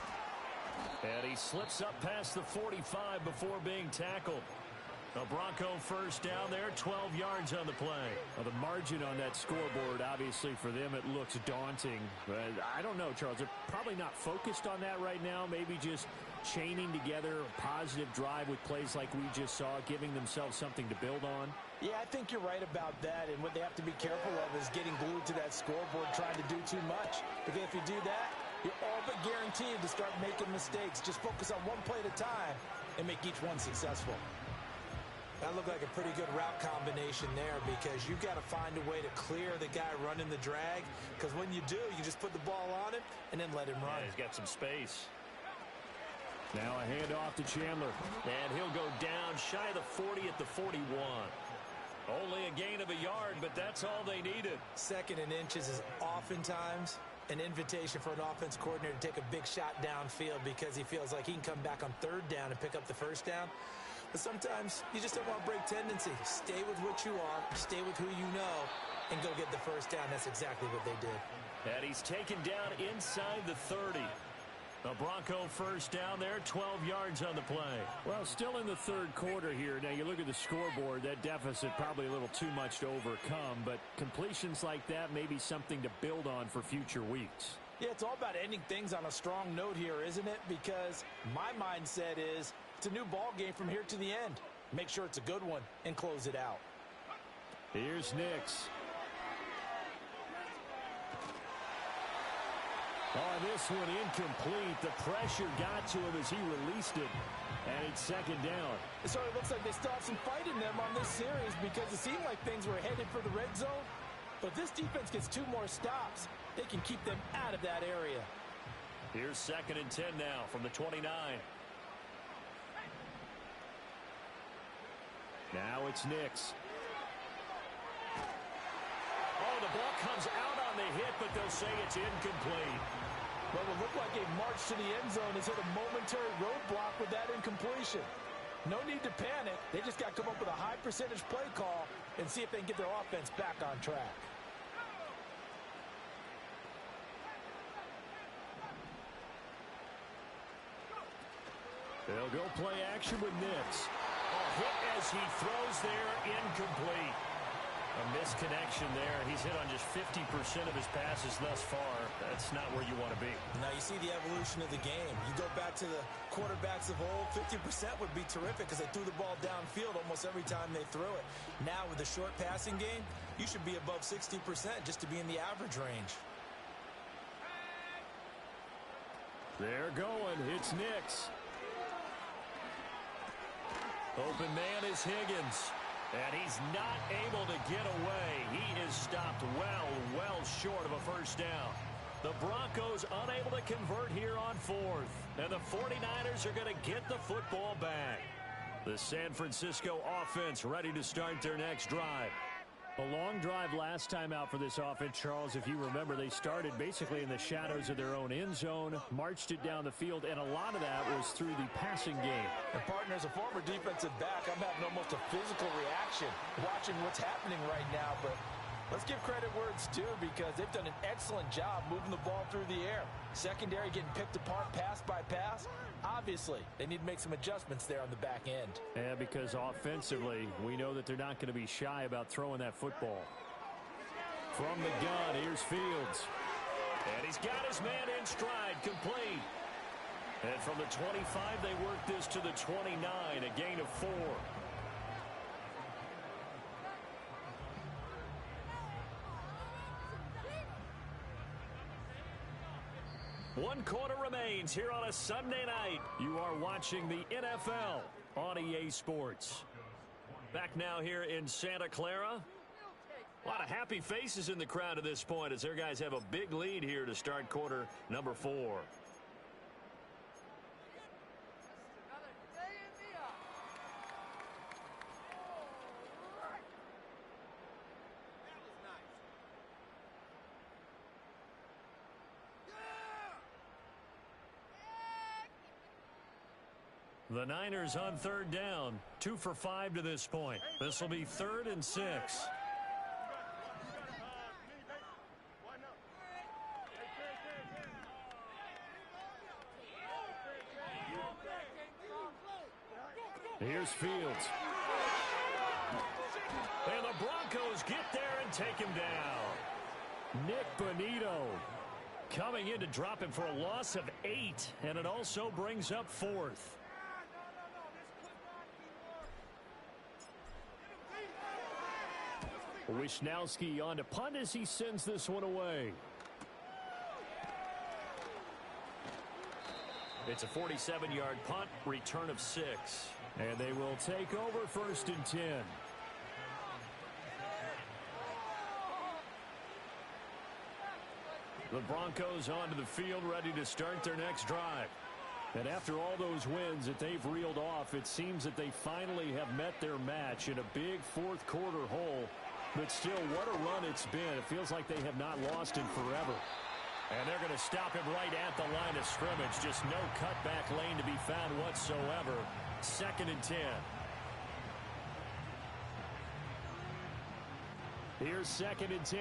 And he slips up past the 45 before being tackled. A Bronco first down there, 12 yards on the play. Well, the margin on that scoreboard, obviously, for them, it looks daunting. But I don't know, Charles. They're probably not focused on that right now. Maybe just chaining together a positive drive with plays like we just saw, giving themselves something to build on. Yeah, I think you're right about that. And what they have to be careful of is getting glued to that scoreboard, trying to do too much. Because if you do that, you're all but guaranteed to start making mistakes. Just focus on one play at a time and make each one successful. That looked like a pretty good route combination there, because you've got to find a way to clear the guy running the drag. Because when you do, you just put the ball on him and then let him run. Yeah, he's got some space. Now a handoff to Chandler. And he'll go down shy of the 40 at the 41. Only a gain of a yard, but that's all they needed. 2nd and inches is oftentimes an invitation for an offense coordinator to take a big shot downfield, because he feels like he can come back on 3rd down and pick up the first down. But sometimes you just don't want to break tendency. Stay with what you are, stay with who you know, and go get the first down. That's exactly what they did. And he's taken down inside the 30. The Bronco first down there, 12 yards on the play. Well, still in the 3rd quarter here. Now, you look at the scoreboard, that deficit probably a little too much to overcome, but completions like that may be something to build on for future weeks. Yeah, it's all about ending things on a strong note here, isn't it? Because my mindset is it's a new ball game from here to the end. Make sure it's a good one and close it out. Here's Nix. Oh, this one incomplete. The pressure got to him as he released it. And it's second down. It sort of looks like they still have some fight in them on this series because it seemed like things were headed for the red zone. But this defense gets 2 more stops. They can keep them out of that area. Here's 2nd and 10 now from the 29. Now it's Nix. Oh, the ball comes out on the hit, but they'll say it's incomplete. What would look like a march to the end zone has hit a momentary roadblock with that incompletion. No need to panic. They just got to come up with a high percentage play call and see if they can get their offense back on track. They'll go play action with Nix. Hit as he throws there, incomplete. A misconnection there. He's hit on just 50% of his passes thus far. That's not where you want to be. Now you see the evolution of the game. You go back to the quarterbacks of old, 50% would be terrific because they threw the ball downfield almost every time they threw it. Now with the short passing game, you should be above 60% just to be in the average range. They're going. It's Nix. Open man is Higgins. And he's not able to get away. He is stopped well short of a first down. The Broncos unable to convert here on 4th. And the 49ers are going to get the football back. The San Francisco offense ready to start their next drive. A long drive last time out for this offense, Charles. If you remember, they started basically in the shadows of their own end zone, marched it down the field, and a lot of that was through the passing game. And partner, as a former defensive back, I'm having almost a physical reaction watching what's happening right now. But let's give credit where it's due because they've done an excellent job moving the ball through the air. Secondary getting picked apart pass by pass. Obviously, they need to make some adjustments there on the back end. Yeah, because offensively, we know that they're not going to be shy about throwing that football. From the gun, here's Fields. And he's got his man in stride, complete. And from the 25, they work this to the 29, a gain of 4. One quarter remains here on a Sunday night. You are watching the NFL on EA Sports. Back now here in Santa Clara. A lot of happy faces in the crowd at this point as their guys have a big lead here to start quarter number 4. The Niners on 3rd down, 2 for 5 to this point. This will be 3rd and 6. Here's Fields. And the Broncos get there and take him down. Nick Bonito coming in to drop him for a loss of 8, and it also brings up 4th. Wisnowski on to punt as he sends this one away. It's a 47-yard punt, return of 6. And they will take over 1st and 10. The Broncos onto the field ready to start their next drive. And after all those wins that they've reeled off, it seems that they finally have met their match in a big 4th quarter hole. But still, what a run it's been. It feels like they have not lost in forever. And they're going to stop him right at the line of scrimmage. Just no cutback lane to be found whatsoever. 2nd and 10. Here's 2nd and 10.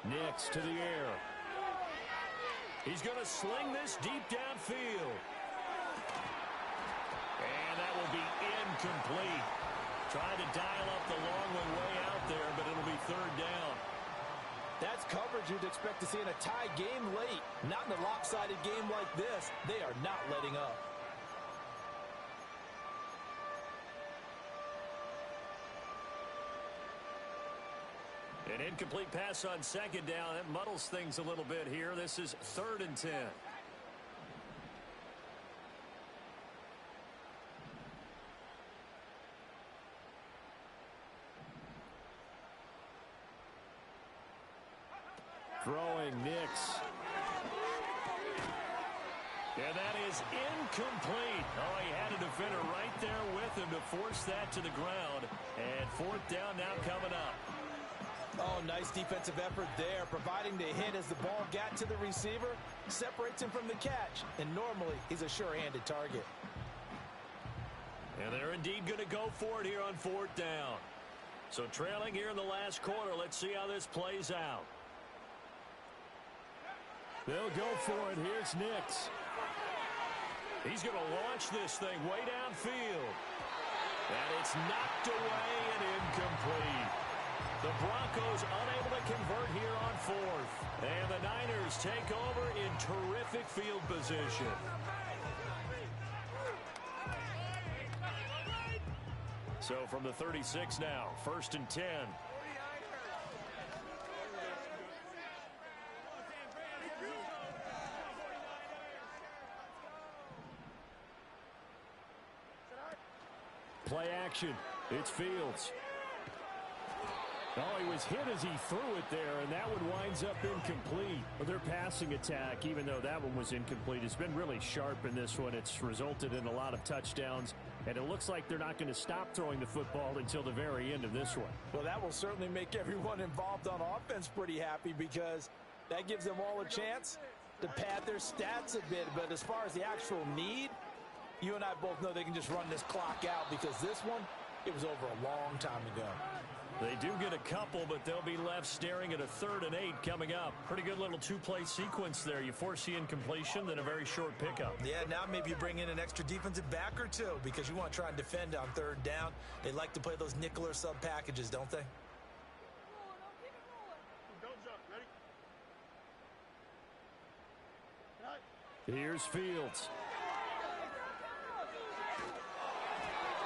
Nix to the air. He's going to sling this deep downfield. And that will be incomplete. Trying to dial up the long one way out there, but it'll be 3rd down. That's coverage you'd expect to see in a tie game late. Not in a lopsided game like this. They are not letting up. An incomplete pass on second down. That muddles things a little bit here. This is 3rd and 10. Throwing Nix. And that is incomplete. Oh, he had a defender right there with him to force that to the ground. And 4th down now coming up. Oh, nice defensive effort there, providing the hit as the ball got to the receiver, separates him from the catch, and normally he's a sure-handed target. And they're indeed going to go for it here on 4th down. So trailing here in the last quarter, let's see how this plays out. They'll go for it. Here's Nix. He's going to launch this thing way downfield. And it's knocked away and incomplete. The Broncos unable to convert here on 4th. And the Niners take over in terrific field position. So from the 36 now, 1st and 10. Play action. It's Fields. Oh, he was hit as he threw it there, and that one winds up incomplete. Well, their passing attack, even though that one was incomplete, has been really sharp in this one. It's resulted in a lot of touchdowns, and it looks like they're not going to stop throwing the football until the very end of this one. Well, that will certainly make everyone involved on offense pretty happy because that gives them all a chance to pad their stats a bit. But as far as the actual need, you and I both know they can just run this clock out because this one, it was over a long time ago. They do get a couple, but they'll be left staring at a 3rd and 8 coming up. Pretty good little two-play sequence there. You force the incompletion, then a very short pickup. Yeah, now maybe you bring in an extra defensive back or two because you want to try and defend on 3rd down. They like to play those nickel or sub packages, don't they? Here's Fields.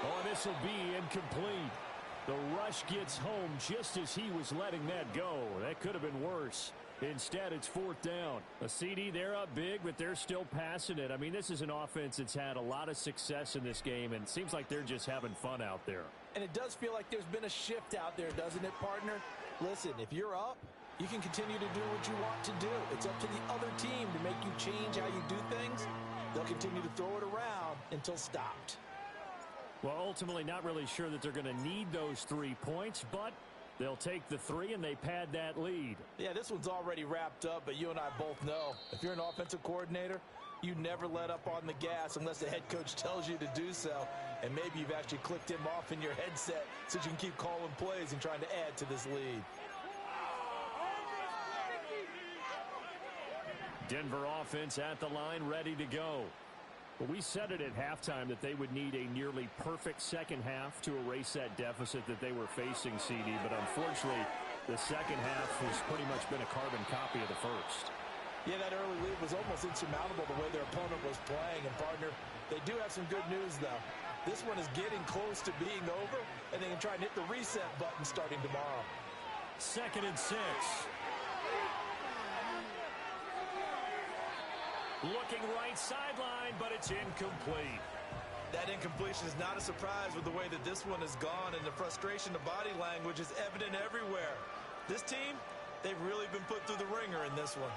Oh, this will be incomplete. The rush gets home just as he was letting that go. That could have been worse. Instead, it's 4th down. A CD, they're up big, but they're still passing it. I mean, this is an offense that's had a lot of success in this game, and it seems like they're just having fun out there. And it does feel like there's been a shift out there, doesn't it, partner? Listen, if you're up, you can continue to do what you want to do. It's up to the other team to make you change how you do things. They'll continue to throw it around until stopped. Well, ultimately, not really sure that they're going to need those 3 points, but they'll take the 3 and they pad that lead. Yeah, this one's already wrapped up, but you and I both know if you're an offensive coordinator, you never let up on the gas unless the head coach tells you to do so. And maybe you've actually clicked him off in your headset so you can keep calling plays and trying to add to this lead. Denver offense at the line, ready to go. Well, we said it at halftime that they would need a nearly perfect second half to erase that deficit that they were facing, CD. But unfortunately, the second half has pretty much been a carbon copy of the first. Yeah, that early lead was almost insurmountable the way their opponent was playing. And, partner, they do have some good news, though. This one is getting close to being over, and they can try and hit the reset button starting tomorrow. 2nd and 6. Looking right sideline, but it's incomplete. That incompletion is not a surprise with the way that this one has gone, and the frustration, the body language is evident everywhere. This team, they've really been put through the ringer in this one.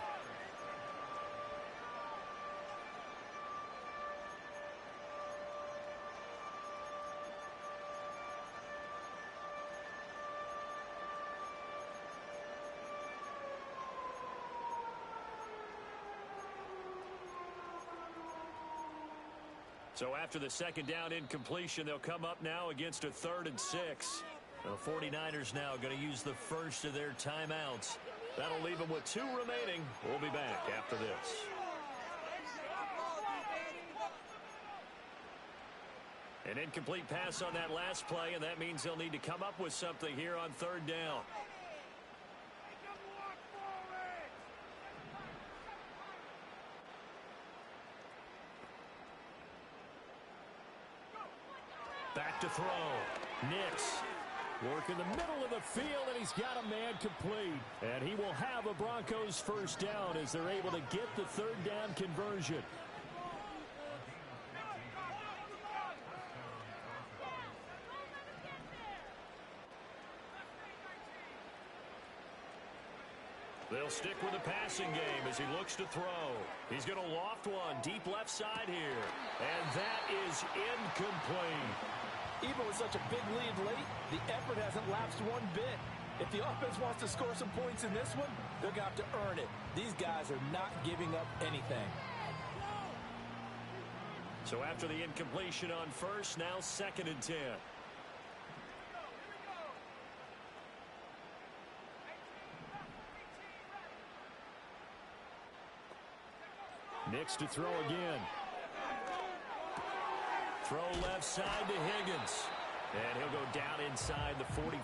So after the second down incompletion, they'll come up now against a 3rd and 6. The 49ers now going to use the first of their timeouts. That'll leave them with 2 remaining. We'll be back after this. An incomplete pass on that last play, and that means they'll need to come up with something here on 3rd down. Back to throw. Nix. Work in the middle of the field, and he's got a man complete. And he will have a Broncos first down as they're able to get the third down conversion. They'll stick with the passing game as he looks to throw. He's going to loft one deep left side here. And that is incomplete. Even with such a big lead late, the effort hasn't lapsed one bit. If the offense wants to score some points in this one, they're going to have to earn it. These guys are not giving up anything. So after the incompletion on first, now 2nd and 10. Nix to throw again. Throw left side to Higgins. And he'll go down inside the 45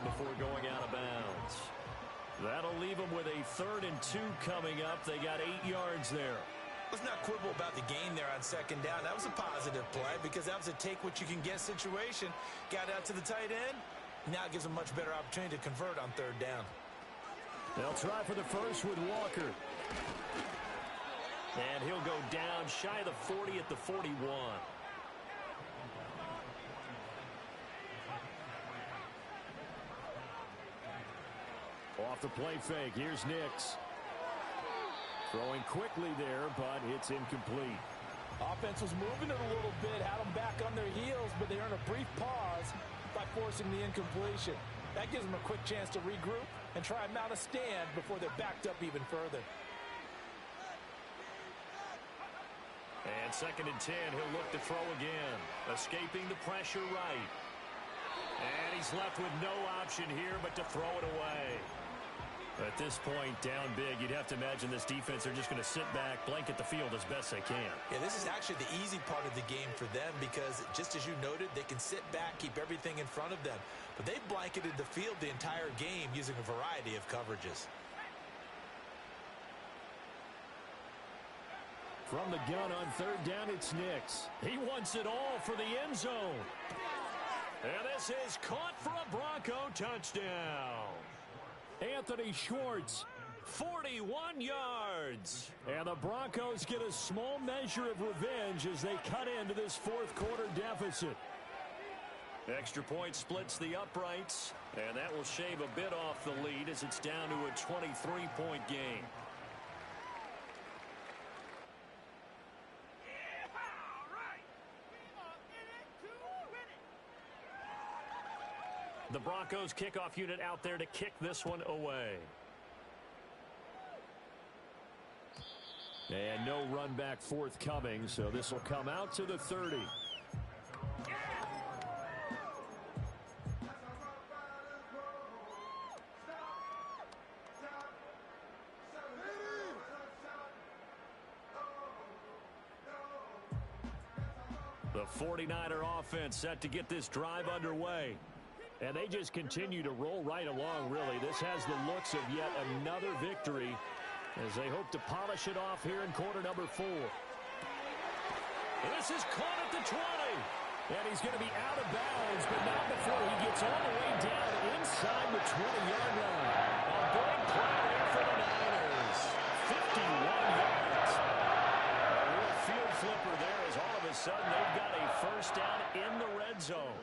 before going out of bounds. That'll leave them with a 3rd and 2 coming up. They got 8 yards there. Let's not quibble about the gain there on 2nd down. That was a positive play because that was a take-what-you-can-get situation. Got out to the tight end. Now it gives them a much better opportunity to convert on 3rd down. They'll try for the first with Walker. And he'll go down shy of the 40 at the 41. Off the play fake, here's Nix. Throwing quickly there, but it's incomplete. Offense was moving it a little bit, had them back on their heels, but they earned a brief pause by forcing the incompletion. That gives them a quick chance to regroup and try and mount a stand before they're backed up even further. And 2nd and 10, he'll look to throw again. Escaping the pressure right. And he's left with no option here but to throw it away. At this point, down big, you'd have to imagine this defense, they're just going to sit back, blanket the field as best they can. Yeah, this is actually the easy part of the game for them because, just as you noted, they can sit back, keep everything in front of them. But they blanketed the field the entire game using a variety of coverages. From the gun on 3rd down, it's Nix. He wants it all for the end zone. And this is caught for a Bronco touchdown. Anthony Schwartz. 41 yards. And the Broncos get a small measure of revenge as they cut into this 4th quarter deficit. Extra point splits the uprights, and that will shave a bit off the lead as it's down to a 23-point game. The Broncos kickoff unit out there to kick this one away. And no run back forthcoming, so this will come out to the 30. The 49er offense set to get this drive underway. And they just continue to roll right along, really. This has the looks of yet another victory as they hope to polish it off here in quarter number 4. This is caught at the 20. And he's going to be out of bounds, but not before he gets all the way down inside the 20-yard line. A big play there for the Niners. 51 yards. A real field flipper there as all of a sudden they've got a first down in the red zone.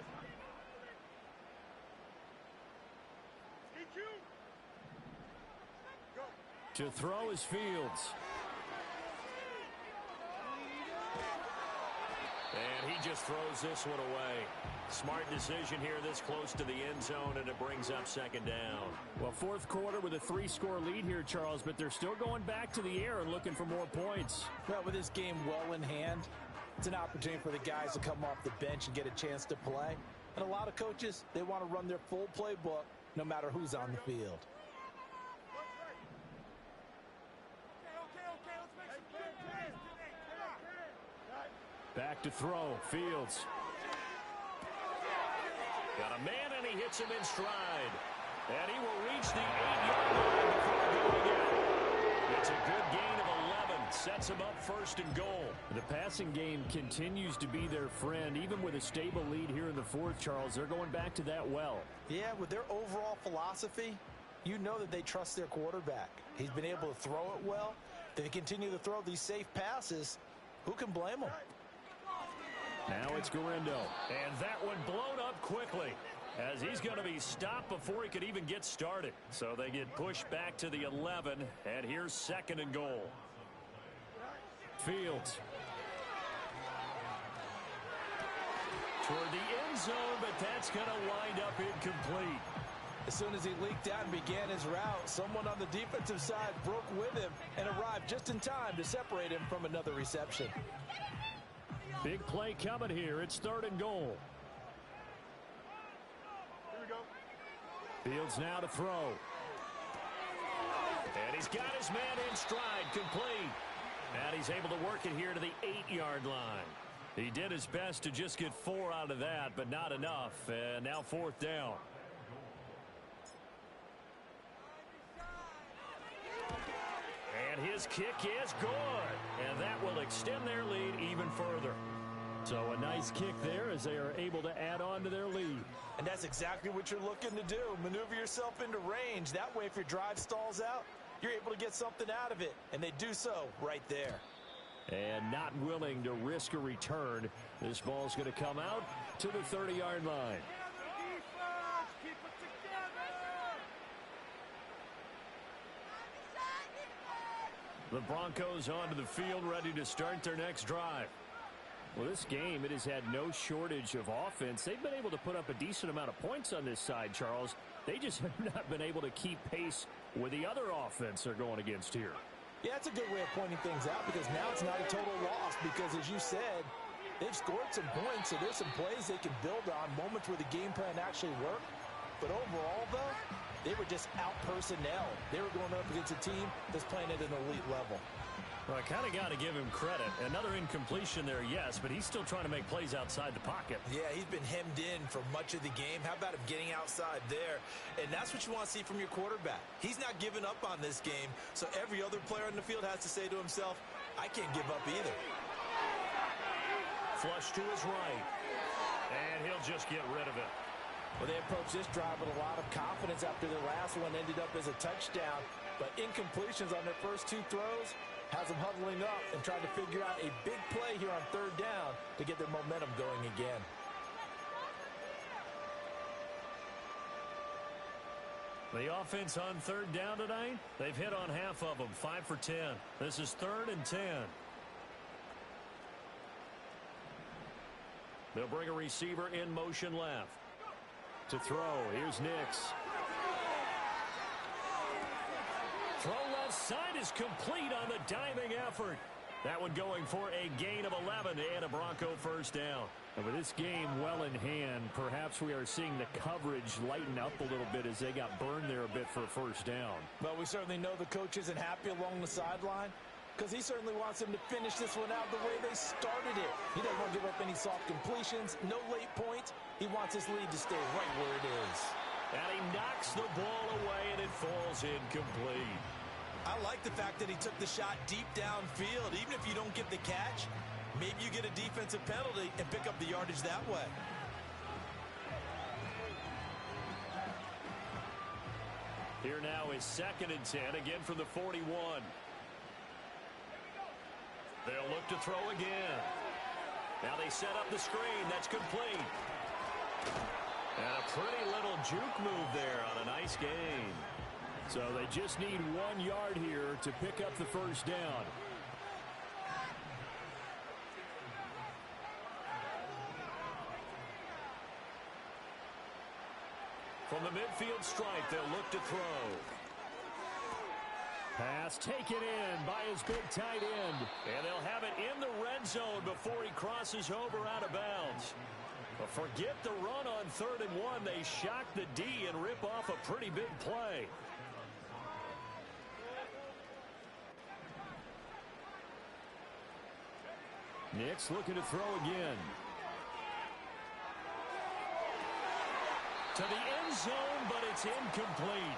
To throw is Fields. And he just throws this one away. Smart decision here this close to the end zone, and it brings up 2nd down. Well, 4th quarter with a 3-score lead here, Charles, but they're still going back to the air and looking for more points. Well, with this game well in hand, it's an opportunity for the guys to come off the bench and get a chance to play. And a lot of coaches, they want to run their full playbook no matter who's on the field. Back to throw, Fields. Got a man, and he hits him in stride. And he will reach the 8-yard line before going out. It's a good gain of 11. Sets him up first and goal. The passing game continues to be their friend. Even with a stable lead here in the fourth, Charles, they're going back to that well. Yeah, with their overall philosophy, you know that they trust their quarterback. He's been able to throw it well. They continue to throw these safe passes. Who can blame them? Now it's Guerendo. And that one blown up quickly, as he's going to be stopped before he could even get started. So they get pushed back to the 11, and here's second and goal. Fields. Toward the end zone, but that's going to wind up incomplete. As soon as he leaked out and began his route, someone on the defensive side broke with him and arrived just in time to separate him from another reception. Big play coming here. It's third and goal. Here we go. Fields now to throw. And he's got his man in stride, complete. And he's able to work it here to the 8-yard line. He did his best to just get 4 out of that, but not enough. And now fourth down. And his kick is good. And that will extend their lead even further. So a nice kick there as they are able to add on to their lead. And that's exactly what you're looking to do. Maneuver yourself into range. That way, if your drive stalls out, you're able to get something out of it. And they do so right there. And not willing to risk a return. This ball's going to come out to the 30-yard line. Keep it together. The Broncos onto the field, ready to start their next drive. Well, this game, it has had no shortage of offense. They've been able to put up a decent amount of points on this side, Charles. They just have not been able to keep pace with the other offense they're going against here. Yeah, that's a good way of pointing things out, because now it's not a total loss, because as you said, they've scored some points, so there's some plays they can build on, moments where the game plan actually worked. But overall, though, they were just out-personnel. They were going up against a team that's playing at an elite level. Well, I kind of got to give him credit. Another incompletion there, yes, but he's still trying to make plays outside the pocket. Yeah, he's been hemmed in for much of the game. How about him getting outside there? And that's what you want to see from your quarterback. He's not giving up on this game, so every other player on the field has to say to himself, I can't give up either. Flush to his right, and he'll just get rid of it. Well, they approached this drive with a lot of confidence after their last one ended up as a touchdown, but incompletions on their first 2 throws has them huddling up and trying to figure out a big play here on third down to get their momentum going again. The offense on third down tonight, they've hit on half of them, 5 for 10. This is 3rd and 10. They'll bring a receiver in motion left. To throw, here's Nix. Throw left side is complete on the diving effort. That one going for a gain of 11 and a Bronco first down. And with this game well in hand, perhaps we are seeing the coverage lighten up a little bit as they got burned there a bit for a first down. But we certainly know the coach isn't happy along the sideline, because he certainly wants them to finish this one out the way they started it. He doesn't want to give up any soft completions, no late points. He wants his lead to stay right where it is. And he knocks the ball away, and it falls incomplete. I like the fact that he took the shot deep downfield. Even if you don't get the catch, maybe you get a defensive penalty and pick up the yardage that way. Here now is 2nd and 10, again from the 41. They'll look to throw again. Now they set up the screen. That's complete. And a pretty little juke move there on a nice gain. So they just need 1 yard here to pick up the first down. From the midfield stripe, they'll look to throw. Pass taken in by his big tight end. And they'll have it in the red zone before he crosses over out of bounds. But forget the run on 3rd and 1. They shock the D and rip off a pretty big play. Nix looking to throw again. To the end zone, but it's incomplete.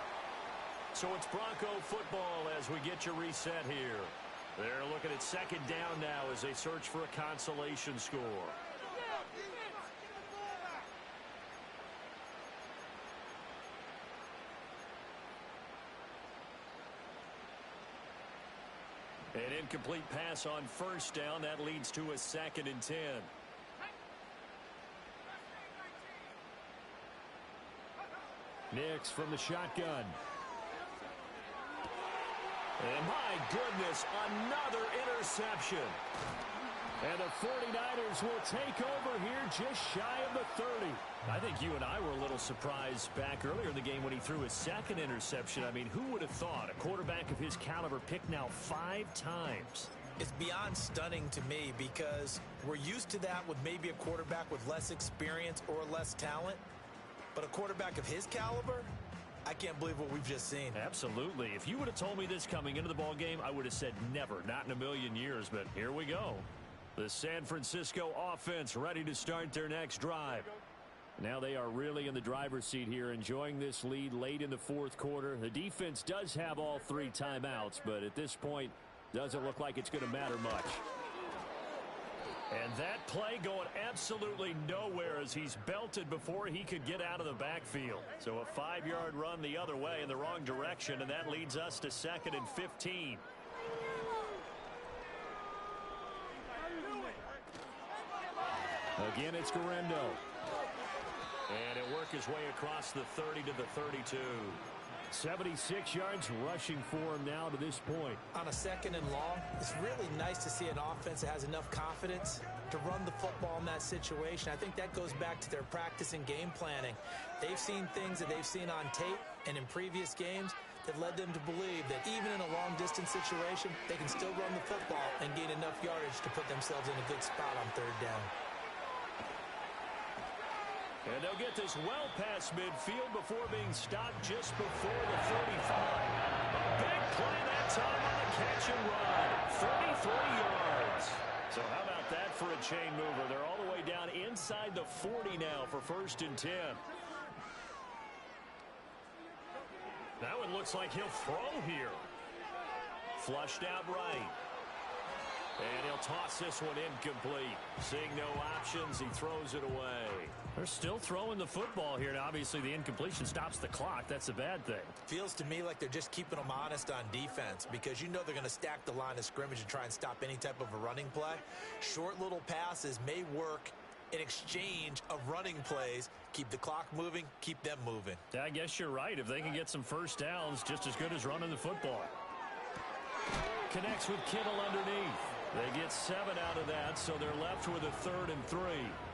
So it's Bronco football as we get you reset here. They're looking at second down now as they search for a consolation score. An incomplete pass on first down. That leads to a 2nd and 10. Nix from the shotgun. And my goodness, another interception. And the 49ers will take over here just shy of the 30. I think you and I were a little surprised back earlier in the game when he threw his 2nd interception. I mean, who would have thought a quarterback of his caliber picked now 5 times? It's beyond stunning to me because we're used to that with maybe a quarterback with less experience or less talent. But a quarterback of his caliber, I can't believe what we've just seen. Absolutely. If you would have told me this coming into the ball game, I would have said never, not in a million years. But here we go. The San Francisco offense ready to start their next drive. Now they are really in the driver's seat here, enjoying this lead late in the 4th quarter. The defense does have all 3 timeouts, but at this point, doesn't look like it's going to matter much. And that play going absolutely nowhere as he's belted before he could get out of the backfield. So a 5-yard run the other way in the wrong direction, and that leads us to 2nd and 15. Again, it's Guerrero. And it worked his way across the 30 to the 32. 76 yards rushing for him now to this point. On a 2nd and long, it's really nice to see an offense that has enough confidence to run the football in that situation. I think that goes back to their practice and game planning. They've seen things that they've seen on tape and in previous games that led them to believe that even in a long-distance situation, they can still run the football and gain enough yardage to put themselves in a good spot on 3rd down. And they'll get this well past midfield before being stopped just before the 35. A big play that time on the catch and run. 33 yards. So how about that for a chain mover? They're all the way down inside the 40 now for 1st and 10. That one looks like he'll throw here. Flushed out right. And he'll toss this one incomplete. Seeing no options, he throws it away. They're still throwing the football here. Now, obviously, the incompletion stops the clock. That's a bad thing. Feels to me like they're just keeping them honest on defense because you know they're going to stack the line of scrimmage and try and stop any type of a running play. Short little passes may work in exchange of running plays. Keep the clock moving, keep them moving. I guess you're right. If they can get some first downs, just as good as running the football. Connects with Kittle underneath. They get 7 out of that, so they're left with a 3rd and 3.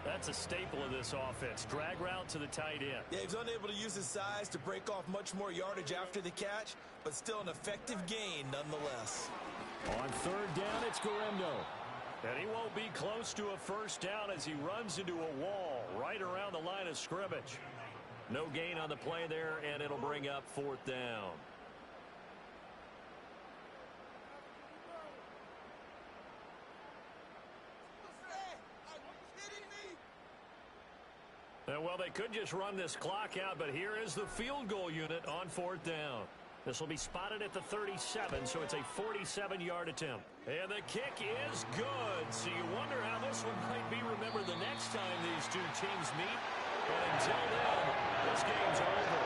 That's a staple of this offense. Drag route to the tight end. Yeah, he's unable to use his size to break off much more yardage after the catch, but still an effective gain nonetheless. On 3rd down, it's Guerrero. And he won't be close to a first down as he runs into a wall right around the line of scrimmage. No gain on the play there, and it'll bring up 4th down. Well, they could just run this clock out, but here is the field goal unit on 4th down. This will be spotted at the 37, so it's a 47-yard attempt. And the kick is good. So you wonder how this one might be remembered the next time these two teams meet. But until then, this game's over.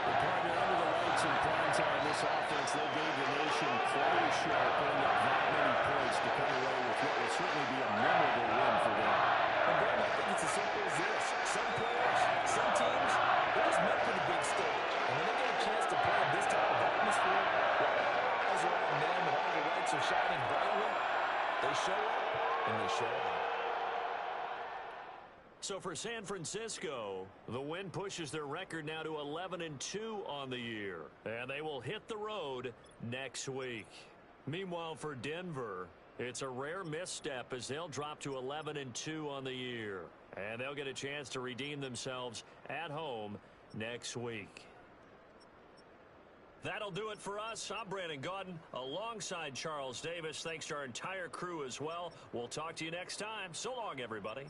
The partner under the lights in prime time, this offense, they gave the nation play sharp, putting up that many points to come away with what will certainly be a memorable win for them. And Brad, I think it's as simple as this. Some players, some teams, they're just meant for the big stage. And when they get a chance to play in this type of atmosphere, where all eyes are on them and all the lights are shining brightly, they show up and they show out. So for San Francisco, the win pushes their record now to 11-2 on the year. And they will hit the road next week. Meanwhile, for Denver, it's a rare misstep as they'll drop to 11-2 on the year. And they'll get a chance to redeem themselves at home next week. That'll do it for us. I'm Brandon Gaudin alongside Charles Davis. Thanks to our entire crew as well. We'll talk to you next time. So long, everybody.